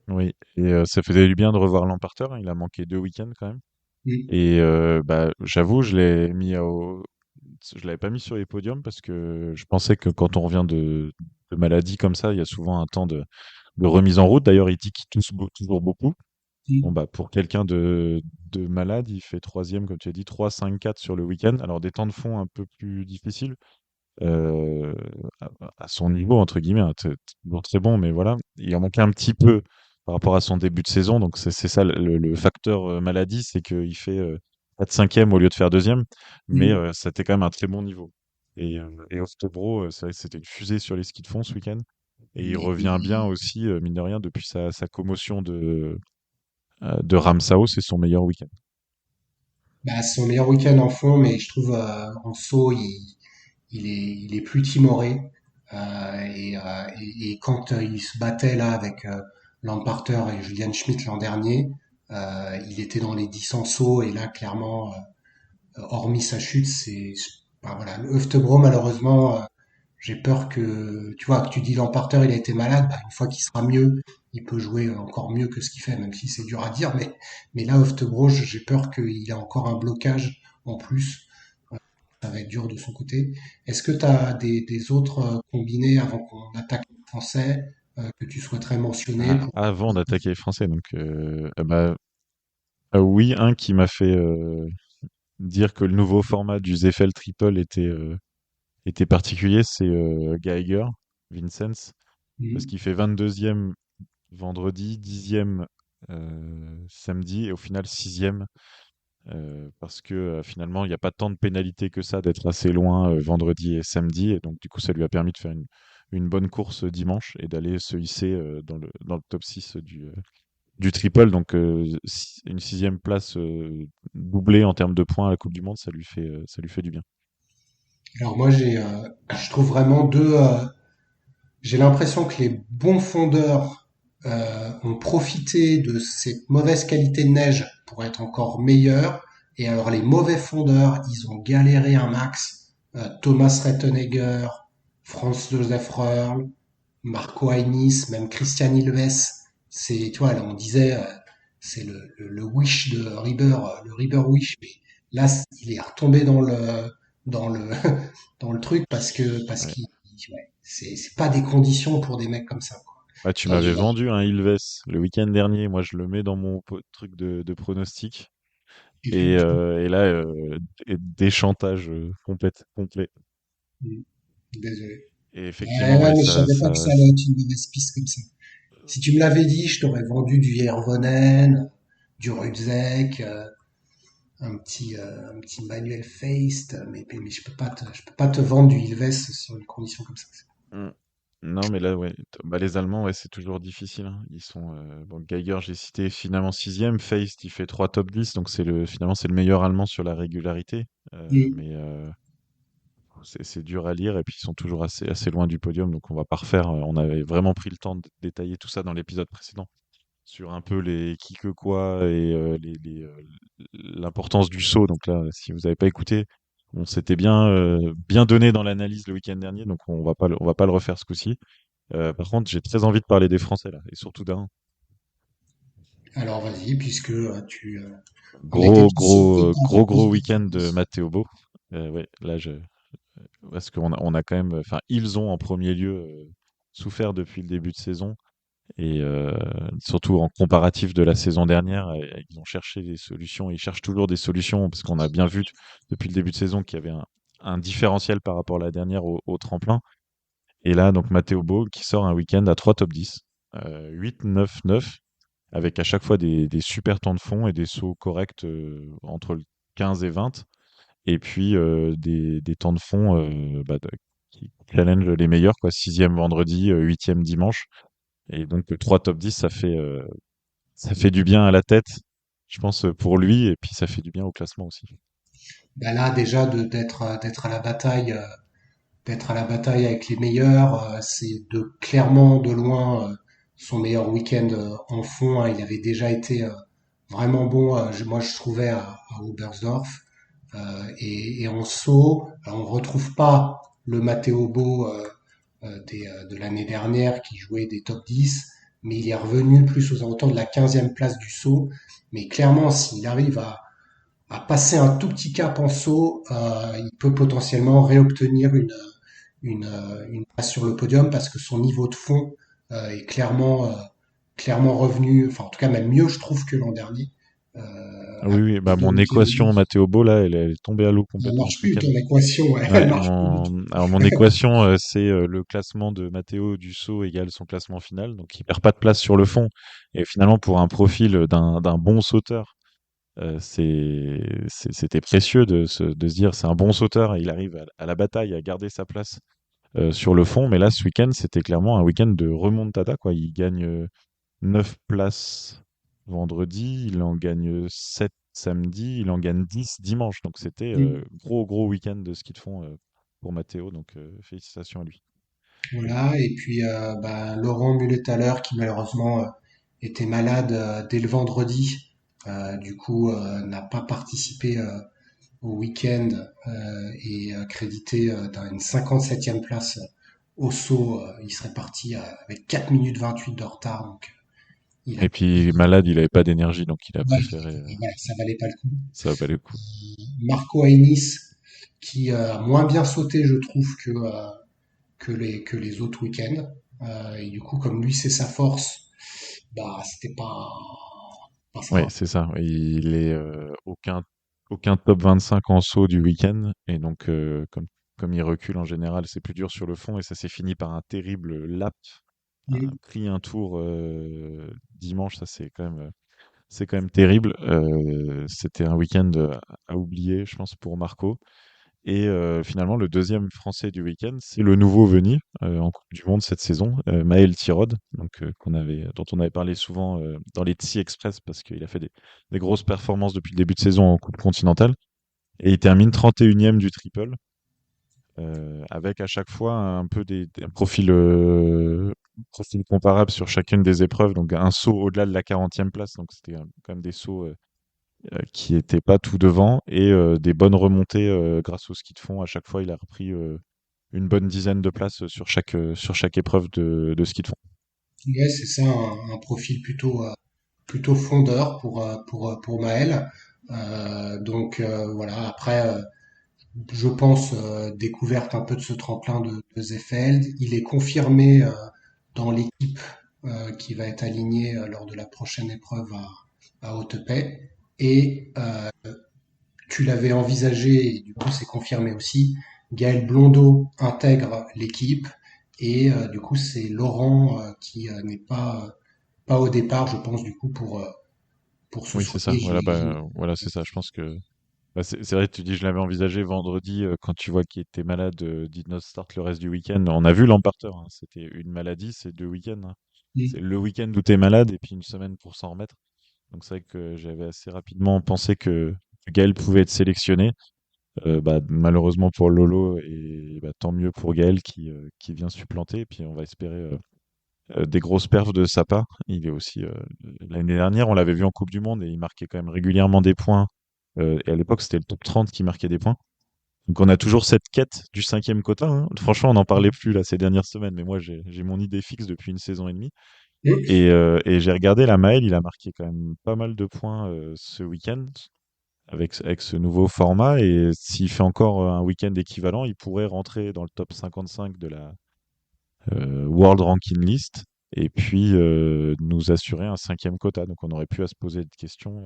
Oui, et ça faisait du bien de revoir Lamparter, hein. Il a manqué 2 week-ends quand même. Mm. Et bah, j'avoue, je l'avais pas mis sur les podiums parce que je pensais que quand on revient de maladie comme ça, il y a souvent un temps de remise en route. D'ailleurs, il dit qu'il tousse toujours beaucoup. Bon, Mm. bah, pour quelqu'un de malade, il fait troisième, comme tu as dit, 3, 5, 4 sur le week-end. Alors, des temps de fond un peu plus difficiles euh, à son niveau, entre guillemets, hein, toujours très bon, mais voilà, il en manquait un petit peu par rapport à son début de saison. Donc, c'est ça le facteur maladie, c'est qu'il fait 4 cinquième au lieu de faire deuxième, mais Mm. c'était quand même un très bon niveau. Et Oftebro, c'est vrai que c'était une fusée sur les skis de fond ce week-end. Et il Et revient bien aussi, mine de rien, depuis sa commotion de Ramsau, c'est son meilleur week-end. bah, son meilleur week-end en fond, mais je trouve en saut, il est plus timoré. Et quand il se battait là avec Lamparter et Julian Schmidt l'an dernier, il était dans les 10 en saut et là clairement, hormis sa chute, bah, voilà, le Oeftebro malheureusement, j'ai peur que tu vois que tu dis Lamparter il a été malade, bah, une fois qu'il sera mieux, il peut jouer encore mieux que ce qu'il fait, même si c'est dur à dire, mais là Oeftebro, j'ai peur qu'il a encore un blocage en plus. Ça va être dur de son côté. Est-ce que tu as des autres combinés avant qu'on attaque les Français que tu souhaiterais mentionner Ah, pour... avant d'attaquer les Français, donc bah, oui, un qui m'a fait dire que le nouveau format du Zeffel Triple était particulier, c'est Geiger, Vincenz, parce Mhm. qu'il fait 22e vendredi, 10e samedi, et au final 6e, parce que finalement, il n'y a pas tant de pénalité que ça d'être assez loin vendredi et samedi, et donc du coup, ça lui a permis de faire une bonne course dimanche et d'aller se hisser dans le top 6 du triple. Donc une 6e place doublée en termes de points à la Coupe du Monde, ça lui fait du bien. Alors moi, je trouve vraiment j'ai l'impression que les bons fondeurs ont profité de cette mauvaise qualité de neige pour être encore meilleurs. Et alors les mauvais fondeurs, ils ont galéré un max. Thomas Rettenegger, Franz Josef Röhrl, Marco Hainis, même Christian Ilves. C'est, tu vois, là on disait, c'est le wish de Rieber, le Rieber wish. Mais là, il est retombé dans le, dans le truc parce Ouais. qu'il, ouais, c'est pas des conditions pour des mecs comme ça, quoi. Ah, tu Toi, m'avais vendu un Ilves le week-end dernier. Moi, je le mets dans mon truc de pronostic. Et là, déchantage complet. Désolé. Et Ouais, effectivement, ouais, ouais, mais je savais pas que ça allait être une mauvaise piste comme ça. Si tu me l'avais dit, je t'aurais vendu du Järvonen, du Rudзek, un petit Manuel Feist, mais je peux pas te vendre du Ilves sur une condition comme ça. Mm. Non, mais là, ouais, bah, les Allemands, ouais, c'est toujours difficile, hein. Ils sont, bon, Geiger, j'ai cité finalement 6e. Feist, il fait 3 top 10, donc finalement, c'est le meilleur Allemand sur la régularité. Mm. Mais c'est dur à lire, et puis ils sont toujours assez loin du podium, donc on va pas refaire. On avait vraiment pris le temps de détailler tout ça dans l'épisode précédent, sur un peu les qui que quoi et l'importance du saut. Donc là, si vous n'avez pas écouté, on s'était bien donné dans l'analyse le week-end dernier, donc on va pas le refaire ce coup-ci. Par contre, j'ai très envie de parler des Français là, et surtout d'un Alors vas-y, puisque on était gros tous surpris gros par la gros course de week-end de France. Matteo Bo. Ouais, là parce qu'on a quand même, enfin ils ont en premier lieu souffert depuis le début de saison. Et surtout en comparatif de la saison dernière, ils ont cherché des solutions, ils cherchent toujours des solutions, parce qu'on a bien vu depuis le début de saison qu'il y avait un différentiel par rapport à la dernière au tremplin. Et là, donc Matteo Bo qui sort un week-end à 3 top 10, 8, 9, 9, avec à chaque fois des super temps de fond et des sauts corrects entre le 15 et 20, et puis des temps de fond bah, qui challenge les meilleurs, quoi. 6e vendredi, 8e dimanche. Et donc, 3 top 10, ça fait du bien à la tête, je pense, pour lui, et puis ça fait du bien au classement aussi. Bah là déjà d'être à la bataille avec les meilleurs, c'est de clairement de loin son meilleur week-end en fond, hein. Il avait déjà été vraiment bon, moi je trouvais à Oberstdorf. Et en saut, on retrouve pas le Matteo Bo de l'année dernière qui jouait des top 10, mais il est revenu plus aux alentours de la 15e place du saut. Mais clairement, s'il arrive à passer un tout petit cap en saut, il peut potentiellement réobtenir une place sur le podium parce que son niveau de fond est clairement revenu, enfin en tout cas même mieux je trouve que l'an dernier. Ah À oui, oui, bah cause de mon équation Matteo Bo, là, elle est tombée à l'eau ça complètement ce marche plus week-end. ton équation, ouais, elle Ouais, marche plus du tout. alors mon équation, c'est le classement de Matteo du saut égale son classement final, donc il perd pas de place sur le fond. Et finalement, pour un profil d'un bon sauteur, C'était précieux de se dire c'est un bon sauteur, et il arrive à la bataille à garder sa place sur le fond. Mais là, ce week-end, c'était clairement un week-end de remontada, quoi. Il gagne 9 places vendredi, il en gagne 7 samedi, il en gagne 10 dimanche. Donc c'était gros week-end de ski de fond pour Matteo. Donc félicitations à lui. Voilà, et puis Laurent Muller-Thaler qui malheureusement était malade dès le vendredi, du coup n'a pas participé au week-end et crédité d'une 57e place au saut. Il serait parti avec 4 minutes 28 de retard, donc il a Et puis malade, il avait pas d'énergie, donc il a ouais, préféré. voilà, ça valait pas le coup. Ça va pas le coup. Marco Hainis qui a moins bien sauté, je trouve, que les autres week-ends. Et du coup, comme lui, c'est sa force, bah, c'était pas Oui, sympa. c'est ça. Il est aucun top 25 en saut du week-end. Et donc, comme il recule en général, c'est plus dur sur le fond. Et ça s'est fini par un terrible lap. Pris un tour dimanche, ça c'est quand même terrible. C'était un week-end à oublier, je pense, pour Marco. Et finalement, le deuxième Français du week-end, c'est le nouveau venu en Coupe du Monde cette saison, Maël Tirode, donc dont on avait parlé souvent dans les TSI Express parce qu'il a fait des grosses performances depuis le début de saison en Coupe continentale. Et il termine 31e du triple, avec à chaque fois un peu un profil comparable sur chacune des épreuves, donc un saut au-delà de la 40e place, donc c'était quand même des sauts qui était pas tout devant, et des bonnes remontées grâce au ski de fond. À chaque fois, il a repris une bonne dizaine de places sur chaque épreuve de ski de fond. Ouais, c'est ça, un profil plutôt fondeur pour Maël. Voilà, après, je pense, découverte un peu de ce tremplin de Zefeld. Il est confirmé dans l'équipe qui va être alignée lors de la prochaine épreuve à Hautepay. Et tu l'avais envisagé, et du coup c'est confirmé aussi, Gaël Blondeau intègre l'équipe, et du coup c'est Laurent qui n'est pas au départ, je pense, du coup, pour ce Oui, c'est ça. souper, Voilà, j'imagine. voilà, c'est ça. Je pense que c'est vrai. Tu dis, je l'avais envisagé vendredi quand tu vois qu'il était malade, did not start le reste du week-end. On a vu l'emporter, hein. C'était une maladie, c'est 2 week-ends, hein. C'est Mm. le week-end où tu es malade et puis une semaine pour s'en remettre. Donc c'est vrai que j'avais assez rapidement pensé que Gaël pouvait être sélectionné. Malheureusement pour Lolo, et tant mieux pour Gaël qui vient supplanter. Et puis on va espérer des grosses perfs de sa part. Il est aussi l'année dernière, on l'avait vu en Coupe du Monde et il marquait quand même régulièrement des points. Et à l'époque, c'était le top 30 qui marquait des points. Donc on a toujours cette quête du cinquième quota, hein. Franchement, on n'en parlait plus là ces dernières semaines, mais moi j'ai mon idée fixe depuis une saison et demie. Mm. Et j'ai regardé la Maël, il a marqué quand même pas mal de points ce week-end avec ce nouveau format. Et s'il fait encore un week-end équivalent, il pourrait rentrer dans le top 55 de la World Ranking List, et puis nous assurer un cinquième quota. Donc on aurait pu à se poser des questions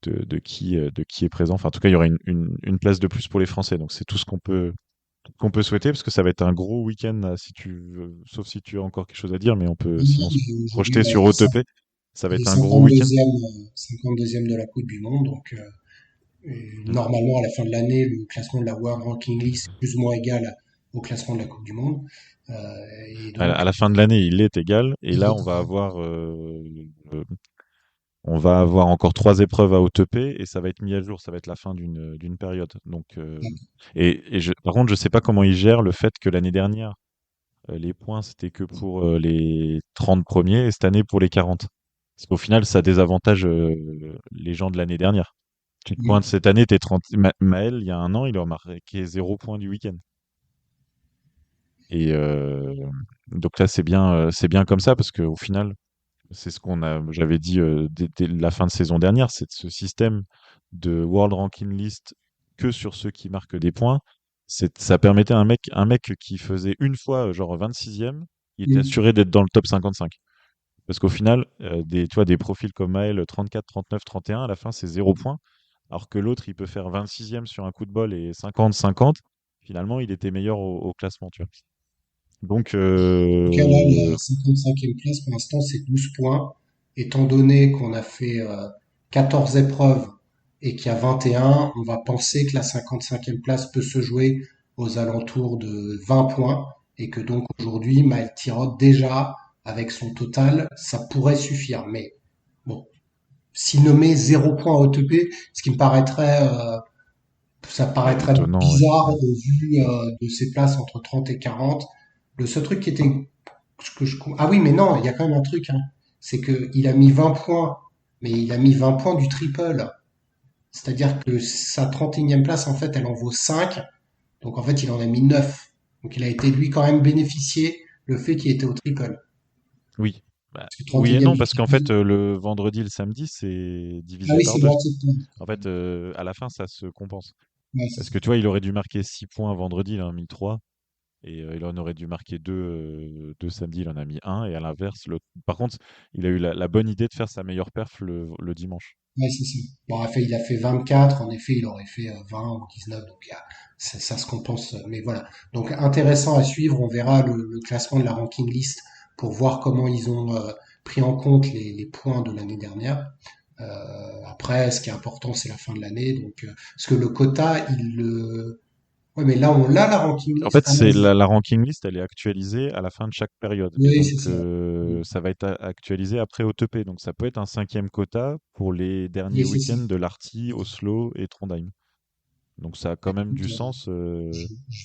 de qui est présent. Enfin, en tout cas, il y aurait une place de plus pour les Français. Donc c'est tout ce qu'on peut souhaiter, parce que ça va être un gros week-end si sauf si tu as encore quelque chose à dire, mais on peut sinon se Oui, aujourd'hui, projeter bah, sur OTP. Ça va il est être un gros week-end. 52e de la Coupe du Monde. Donc, Mm. normalement, à la fin de l'année, le classement de la World Ranking List est plus ou moins égal au classement de la Coupe du Monde. Et donc, À la fin de l'année, il est égal. Et il là, est égal. on va avoir encore 3 épreuves à OTP, et ça va être mis à jour. Ça va être la fin d'une période. Donc, par contre, je sais pas comment ils gèrent le fait que l'année dernière, les points, c'était que pour les 30 premiers, et cette année pour les 40. Parce qu'au final, ça désavantage les gens de l'année dernière. Tu te pointes Mm. cette année, t'es 30. Maël, il y a un an, il a marqué 0 point du week-end. Et donc là, c'est bien comme ça, parce qu'au final, c'est ce j'avais dit dès la fin de saison dernière, c'est ce système de World Ranking List que sur ceux qui marquent des points. Ça permettait à un mec qui faisait une fois genre 26e, il était Mm. assuré d'être dans le top 55. Parce qu'au final, tu vois, des profils comme Maël, 34, 39, 31, à la fin, c'est 0 point. Alors que l'autre, il peut faire 26e sur un coup de bol et 50, 50. Finalement, il était meilleur au classement, tu vois. Donc, En tout cas, là, la 55e place, pour l'instant, c'est 12 points. Étant donné qu'on a fait 14 épreuves et qu'il y a 21, on va penser que la 55e place peut se jouer aux alentours de 20 points et que donc aujourd'hui, Maël Tirot, déjà, avec son total, ça pourrait suffire. Mais bon, s'il ne met 0 point à OTP, ce qui me paraîtrait, ça Ouais, paraîtrait étonnant, ouais. bizarre Mm. au vu de ses places entre 30 et 40. Le seul truc qui était ah oui, mais non, il y a quand même un truc, hein. C'est que il a mis 20 points, mais il a mis 20 points du triple. C'est-à-dire que sa 31e place, en fait, elle en vaut 5. Donc en fait, il en a mis 9. Donc il a été lui quand même bénéficié le fait qu'il était au triple. Oui. Bah, Parce que oui et 31e non, du parce qu'en fait, triple. le vendredi et le samedi, c'est Ah divisé oui, par c'est deux. bon, c'est bon. En fait, à la fin, ça se compense. Ouais, Parce que tu vois, il aurait dû marquer 6 points vendredi, il en a mis 3. Et il en aurait dû marquer 2 samedi, il en a mis un. Et à l'inverse, par contre, il a eu la bonne idée de faire sa meilleure perf le dimanche. ouais, c'est ça. Bon, en fait, il a fait 24. En effet, il aurait fait 20 ou 19. Donc ça se compense. Mais voilà. Donc intéressant à suivre. On verra le classement de la ranking list pour voir comment ils ont pris en compte les points de l'année dernière. Après, ce qui est important, c'est la fin de l'année. Donc, parce que le quota, ouais, mais là, on l'a la ranking En list. fait, Ah non, c'est la ranking list, elle est actualisée à la fin de chaque période. Et oui, donc, c'est ça. ça va être actualisé après OTP. Donc, ça peut être un cinquième quota pour les derniers Oui, c'est ça. week-ends de l'Arty, Oslo et Trondheim. Donc, ça a quand même Écoute, du sens je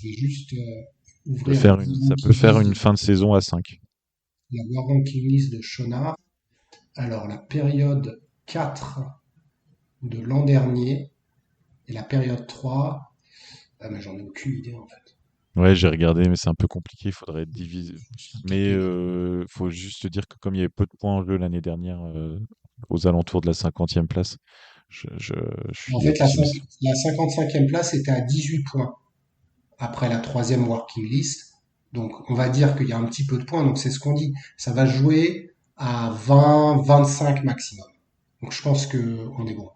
vais juste de ouvrir faire ça peut faire une fin de saison à 5. la War Ranking List de Shona. Alors, la période 4 de l'an dernier et la période 3, ah, mais j'en ai aucune idée en fait. Ouais, j'ai regardé, mais c'est un peu compliqué. Il faudrait diviser. Je vais Mais taper les... faut juste dire que comme il y avait peu de points en jeu l'année dernière, aux alentours de la 50e place, je, je, je En suis fait, optimiste. la 55e place était à 18 points après la troisième Working List. Donc, on va dire qu'il y a un petit peu de points. Donc, c'est ce qu'on dit. Ça va jouer à 20, 25 maximum. Donc, je pense que on est bon.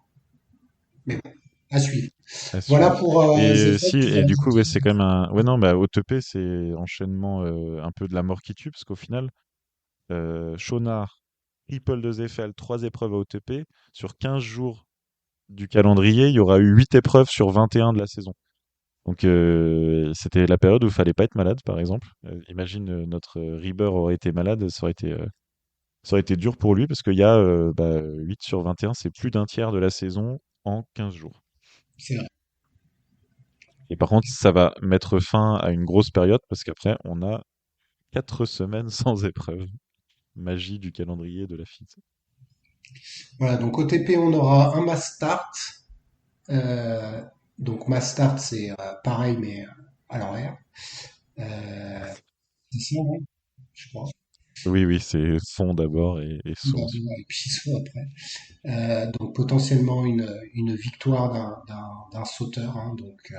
Mais bon, à suivre. À Voilà suivre. pour Et Zefet, si, tu vas et du coup, ajouter. ouais, c'est quand même un. Ouais, non, bah, OTP, c'est enchaînement un peu de la mort qui tue, parce qu'au final, Shonard, triple de Zefel, 3 épreuves à OTP. Sur 15 jours du calendrier, il y aura eu 8 épreuves sur 21 de la saison. Donc, c'était la période où il fallait pas être malade, par exemple. Imagine notre Reaver aurait été malade, ça aurait été dur pour lui, parce qu'il y a 8 sur 21, c'est plus d'un tiers de la saison en 15 jours. C'est vrai. Et par contre, ça va mettre fin à une grosse période parce qu'après, on a 4 semaines sans épreuve. Magie du calendrier de la FIT. Voilà, donc OTP, on aura un mass start. Euh, donc mass start, c'est pareil, mais à l'envers. Euh, c'est ça, hein, je crois. Oui, oui, c'est fond d'abord et saut ensuite. D'abord, et puis soit après. Donc potentiellement une victoire d'un sauteur, hein, donc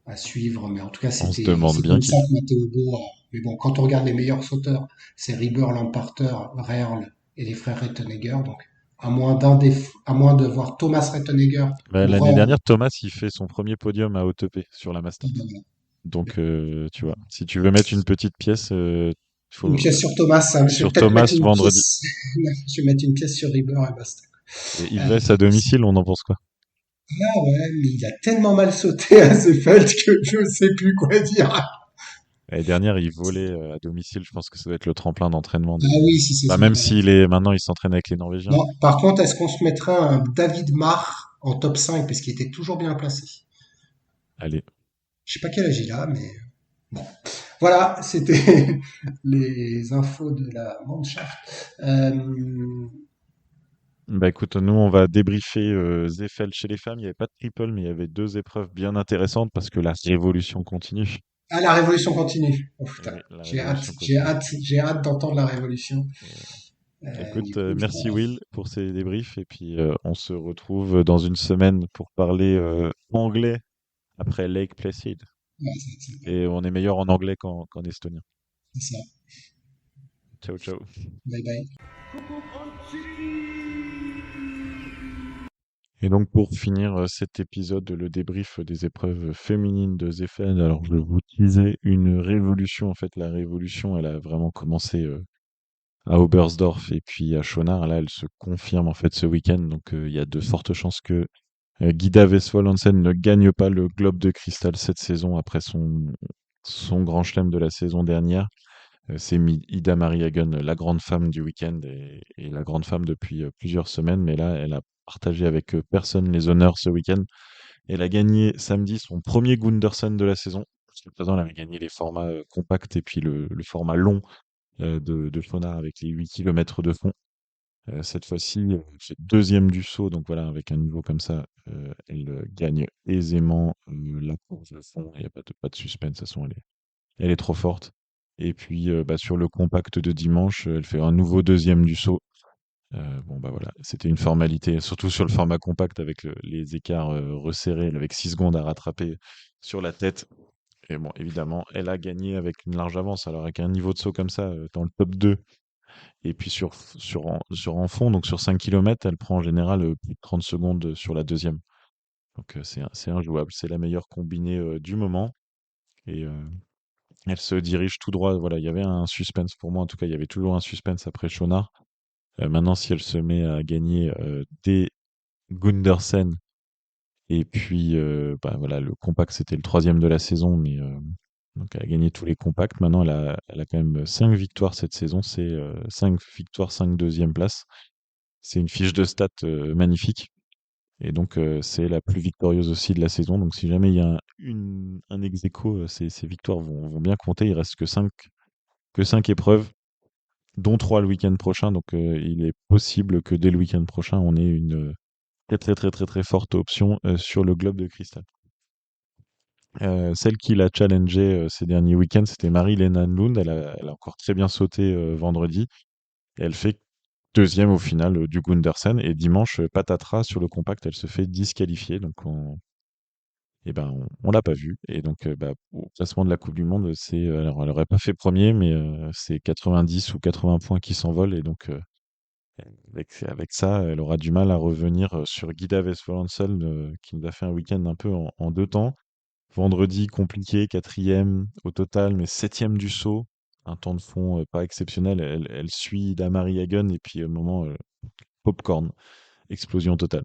à suivre. Mais en tout cas, On se demande c'est bien comme ça qui. que Matteo Bo. Mais bon, quand on regarde les meilleurs sauteurs, c'est Rieber, Lamparter, Reerl et les frères Rettenegger. Donc à moins de voir Thomas Rettenegger Bah, ou l'année Reerl. dernière, Thomas, il fait son premier podium à OTP sur la Mastart. Donc, tu vois, si tu veux mettre une petite pièce, il Une faut pièce sur Thomas, hein. Je vais sur peut-être mettre Thomas une vendredi. pièce. Je vais mettre une pièce sur Rieber et basta. Et Euh, Ilves à domicile, on en pense quoi? ah ouais, mais il a tellement mal sauté à Seefeld que je sais plus quoi dire. L'année dernière, il volait à domicile. Je pense que ça doit être le tremplin d'entraînement Ah oui, si c'est Bah, ça. même Ouais. s'il est maintenant, il s'entraîne avec les Norvégiens. Non, par contre, est-ce qu'on se mettrait un David Marr en top 5 parce qu'il était toujours bien placé? Allez. Je sais pas quel âge il a, mais bon. Voilà, c'était les infos de la Mannschaft. Bah écoute, nous on va débriefer Zefel chez les femmes. Il n'y avait pas de triple, mais il y avait 2 épreuves bien intéressantes parce que la révolution continue. Ah, la révolution continue. Oh Et putain, oui, la révolution j'ai continue. hâte, j'ai hâte d'entendre la révolution. Du Écoute, coup, merci Will pour ces débriefs et puis on se retrouve dans une semaine pour parler anglais après Lake Placid. ouais, c'est Et on est meilleur en anglais qu'en estonien. ça. Ciao, ciao. Bye bye. Et donc pour finir cet épisode, le débrief des épreuves féminines de Zefeld, alors je vous disais une révolution. En fait, la révolution, elle a vraiment commencé à Oberstdorf et puis à Schonard. Là, elle se confirme en fait ce week-end. Donc, il y a de fortes chances que Guida Vesvold Hansen ne gagne pas le Globe de Cristal cette saison après son grand chelem de la saison dernière. C'est Ida Marie Hagen, la grande femme du week-end et la grande femme depuis plusieurs semaines. Mais là, elle a partagé avec personne les honneurs ce week-end. Elle a gagné samedi son premier Gundersen de la saison. Jusqu'à présent, elle avait gagné les formats compacts et puis le format long de Schonard avec les 8 kilomètres de fond. Cette fois-ci, c'est deuxième du saut, donc voilà, avec un niveau comme ça, elle gagne aisément la course de fond. Il n'y a pas de suspense, de toute façon, elle est trop forte. Et puis bah, sur le compact de dimanche, elle fait un nouveau deuxième du saut. Bon bah voilà, c'était une formalité, surtout sur le format compact avec les écarts resserrés, avec 6 secondes à rattraper sur la tête. Et bon, évidemment, elle a gagné avec une large avance. Alors avec un niveau de saut comme ça, dans le top 2, et puis sur en fond, donc sur 5 kilomètres, elle prend en général plus de 30 secondes sur la deuxième. Donc c'est injouable. C'est la meilleure combinée du moment. Et elle se dirige tout droit. Voilà, il y avait un suspense pour moi. En tout cas, il y avait toujours un suspense après Schonard. Maintenant, si elle se met à gagner des Gundersen, et puis bah, voilà, le compact, c'était le troisième de la saison, mais donc elle a gagné tous les compacts. Maintenant, elle a quand même 5 victoires cette saison. C'est 5 victoires, 5 deuxièmes places. C'est une fiche de stats magnifique. Et donc, c'est la plus victorieuse aussi de la saison. Donc, si jamais il y a un ex aequo, ces victoires vont bien compter. Il reste que cinq épreuves, dont 3 le week-end prochain. Donc, il est possible que dès le week-end prochain, on ait une très, très, très, très, très forte option sur le globe de cristal. Celle qui l'a challengé ces derniers week-ends, c'était Marie-Lena Lund. Elle a encore très bien sauté vendredi. Et elle fait deuxième au final du Gundersen. Et dimanche, patatras sur le compact, elle se fait disqualifier. Donc, on l'a pas vue. Et donc, bah, au classement de la Coupe du Monde, alors, elle aurait pas fait premier, mais c'est 90 ou 80 points qui s'envolent. Et donc, avec ça, elle aura du mal à revenir sur Guida Westphal qui nous a fait un week-end un peu en deux temps. Vendredi, compliqué, quatrième au total, mais septième du saut. Un temps de fond pas exceptionnel. Elle suit Damari Hagen et puis au moment, popcorn, explosion totale.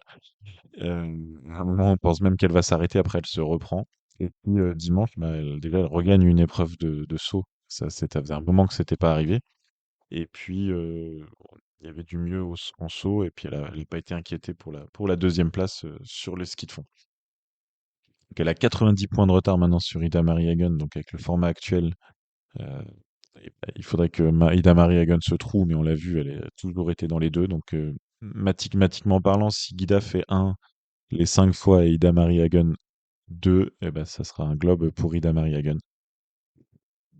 À un moment, on pense même qu'elle va s'arrêter, après elle se reprend. Et puis dimanche, bah, déjà, elle regagne une épreuve de saut. Ça faisait un moment que c'était pas arrivé. Et puis, il y avait du mieux en saut, et puis elle n'a pas été inquiétée pour la deuxième place sur le ski de fond. Donc elle a 90 points de retard maintenant sur Ida Marie Hagen, donc avec le format actuel. euh, il faudrait que Ida Marie Hagen se trouve, mais on l'a vu, elle a toujours été dans les deux. Donc, mathématiquement parlant, si Guida fait 1 les 5 fois et Ida Marie Hagen 2, eh ben, ça sera un globe pour Ida Marie Hagen.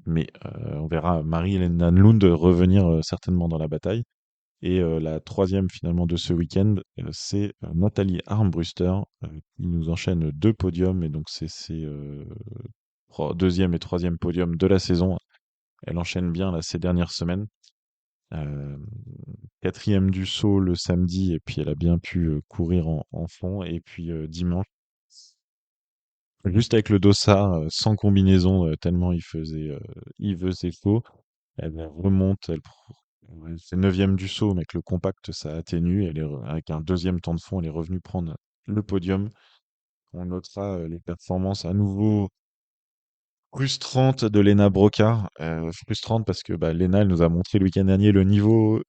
Mais on verra Marie-Hélène Lund revenir certainement dans la bataille. Et la troisième finalement de ce week-end, c'est Nathalie Armbruster qui nous enchaîne 2 podiums. Et donc c'est ses deuxième et troisième podium de la saison. Elle enchaîne bien là, ces dernières semaines. Euh, Quatrième du saut le samedi, et puis elle a bien pu courir en fond. Et puis dimanche, juste avec le dossard, sans combinaison, tellement il faisait chaud. Elle remonte, ouais, c'est neuvième du saut, mais avec le compact, ça atténue. Avec un deuxième temps de fond, elle est revenue prendre le podium. On notera les performances à nouveau frustrantes de Lena Brocard. Frustrante parce que bah, Lena, elle nous a montré le week-end dernier le niveau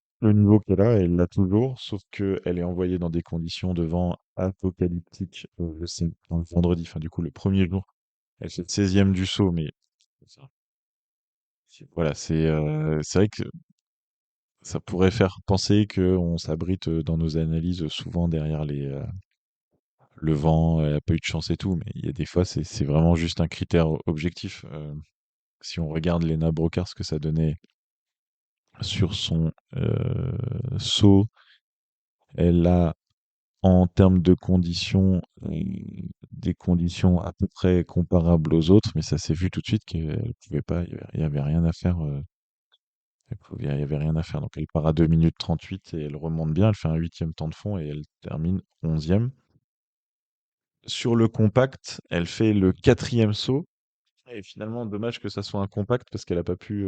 qu'elle a, et elle l'a toujours, sauf qu'elle est envoyée dans des conditions de vent apocalyptiques le vendredi, enfin du coup le premier jour. Elle fait 16e du saut, mais voilà, c'est vrai que ça pourrait faire penser qu'on s'abrite dans nos analyses souvent derrière le vent, elle a pas eu de chance et tout, mais il y a des fois, c'est vraiment juste un critère objectif. Si on regarde Lena Brocard, ce que ça donnait sur son saut, elle a, en termes de conditions, des conditions à peu près comparables aux autres, mais ça s'est vu tout de suite qu'elle pouvait pas, il y avait rien à faire. Il y avait rien à faire. Donc elle part à 2 minutes 38 et elle remonte bien. Elle fait un huitième temps de fond et elle termine 11e. Sur le compact, elle fait le quatrième saut. Et finalement, dommage que ça soit un compact parce qu'elle n'a pas pu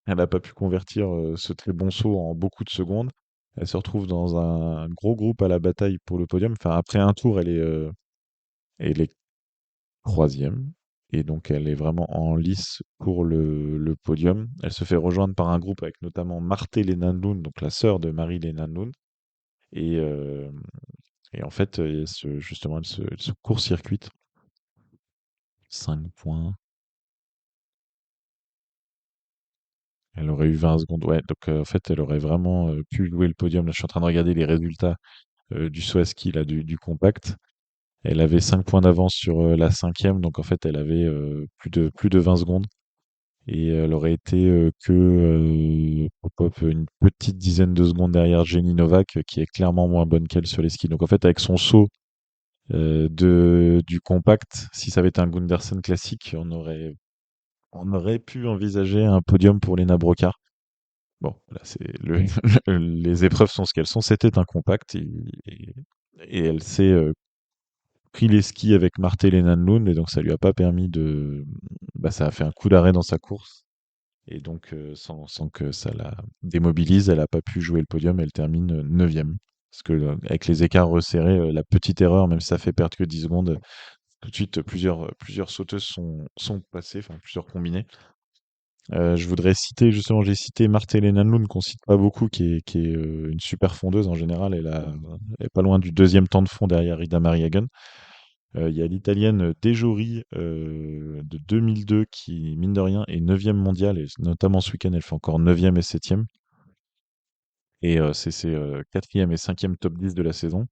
Elle n'a pas pu convertir ce très bon saut en beaucoup de secondes. Elle se retrouve dans un gros groupe à la bataille pour le podium. Enfin, après un tour, elle est troisième. Et donc, elle est vraiment en lice pour le podium. Elle se fait rejoindre par un groupe avec notamment Marthe Lenanloun, donc la sœur de Marie Lenanloun. Et, euh, et en fait, justement, elle se court-circuite. 5 points. Elle aurait eu 20 secondes. Ouais, donc en fait, elle aurait vraiment pu jouer le podium. Là, je suis en train de regarder les résultats du saut à ski, là, du compact. Elle avait 5 points d'avance sur la cinquième, donc en fait, elle avait plus de 20 secondes. Et elle aurait été une petite dizaine de secondes derrière Jenny Novak, qui est clairement moins bonne qu'elle sur les skis. Donc en fait, avec son saut du compact, si ça avait été un Gundersen classique, on aurait pu envisager un podium pour Lena Brocard. Bon, là, les épreuves sont ce qu'elles sont. C'était un compact et elle s'est pris les skis avec Marthe Lenanloun et donc ça lui a pas permis ça a fait un coup d'arrêt dans sa course et donc sans que ça la démobilise, elle a pas pu jouer le podium. Elle termine 9e. Parce que avec les écarts resserrés, la petite erreur, même si ça fait perdre que 10 secondes, tout de suite plusieurs sauteuses sont passées, enfin plusieurs combinées. Je voudrais citer, justement, j'ai cité Marthe Lenanloun, qu'on cite pas beaucoup, qui est une super fondeuse en général. Elle est pas loin du deuxième temps de fond derrière Ida Maria Gunn. Il y a l'italienne Dejori de 2002 qui, mine de rien, est 9e mondiale. Et notamment ce week-end, elle fait encore 9e et 7e. Et c'est ses 4e et 5e top 10 de la saison.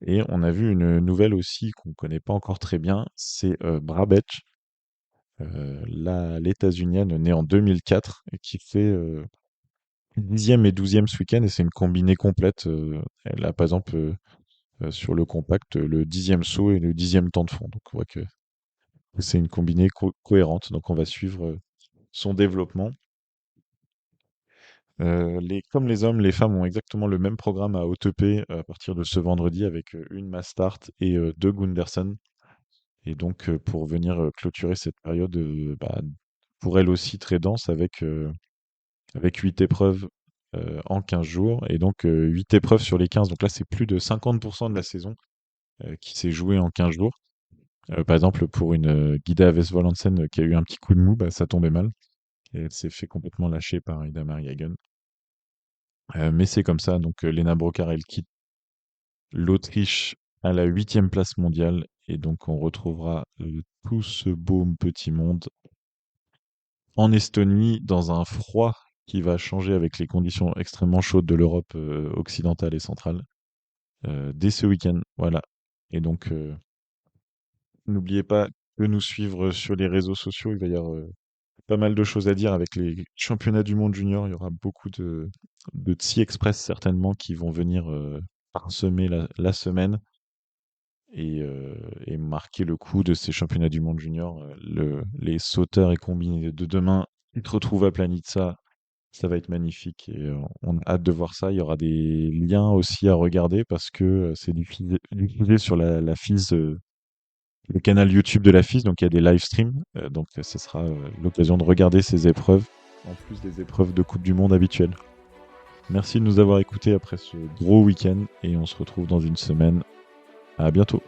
Et on a vu une nouvelle aussi qu'on connaît pas encore très bien, c'est Brabetch, l'états-unienne née en 2004 et qui fait 10e et 12e ce week-end et c'est une combinée complète. Elle a par exemple sur le compact le 10e saut et le 10e temps de fond. Donc on voit que c'est une combinée cohérente. Donc on va suivre son développement. Comme les hommes, les femmes ont exactement le même programme à OTP à partir de ce vendredi avec une mass start et deux Gundersen. Et donc pour venir clôturer cette période pour elle aussi très dense avec 8 épreuves en 15 jours, et donc 8 épreuves sur les 15. Donc là, c'est plus de 50% de la saison qui s'est jouée en 15 jours. Par exemple, pour une Guida Westphal-Hansen qui a eu un petit coup de mou, ça tombait mal. Et elle s'est fait complètement lâcher par Ida Maria Hagen. Mais c'est comme ça, donc Lena Brocard, elle quitte l'Autriche à la 8e place mondiale. Et donc on retrouvera tout ce beau petit monde en Estonie, dans un froid qui va changer avec les conditions extrêmement chaudes de l'Europe occidentale et centrale dès ce week-end. Voilà. Et donc, n'oubliez pas de nous suivre sur les réseaux sociaux. Il va y avoir pas mal de choses à dire avec les championnats du monde junior. Il y aura beaucoup de Tsi Express certainement qui vont venir parsemer la semaine et marquer le coup de ces championnats du monde junior. Les sauteurs et combinés de demain, ils te retrouvent à Planitza. Ça va être magnifique et on a hâte de voir ça. Il y aura des liens aussi à regarder parce que c'est diffusé sur la FIS, le canal YouTube de la FIS, donc il y a des live streams. Donc ce sera l'occasion de regarder ces épreuves, en plus des épreuves de Coupe du Monde habituelles. Merci de nous avoir écoutés après ce gros week-end et on se retrouve dans une semaine. À bientôt.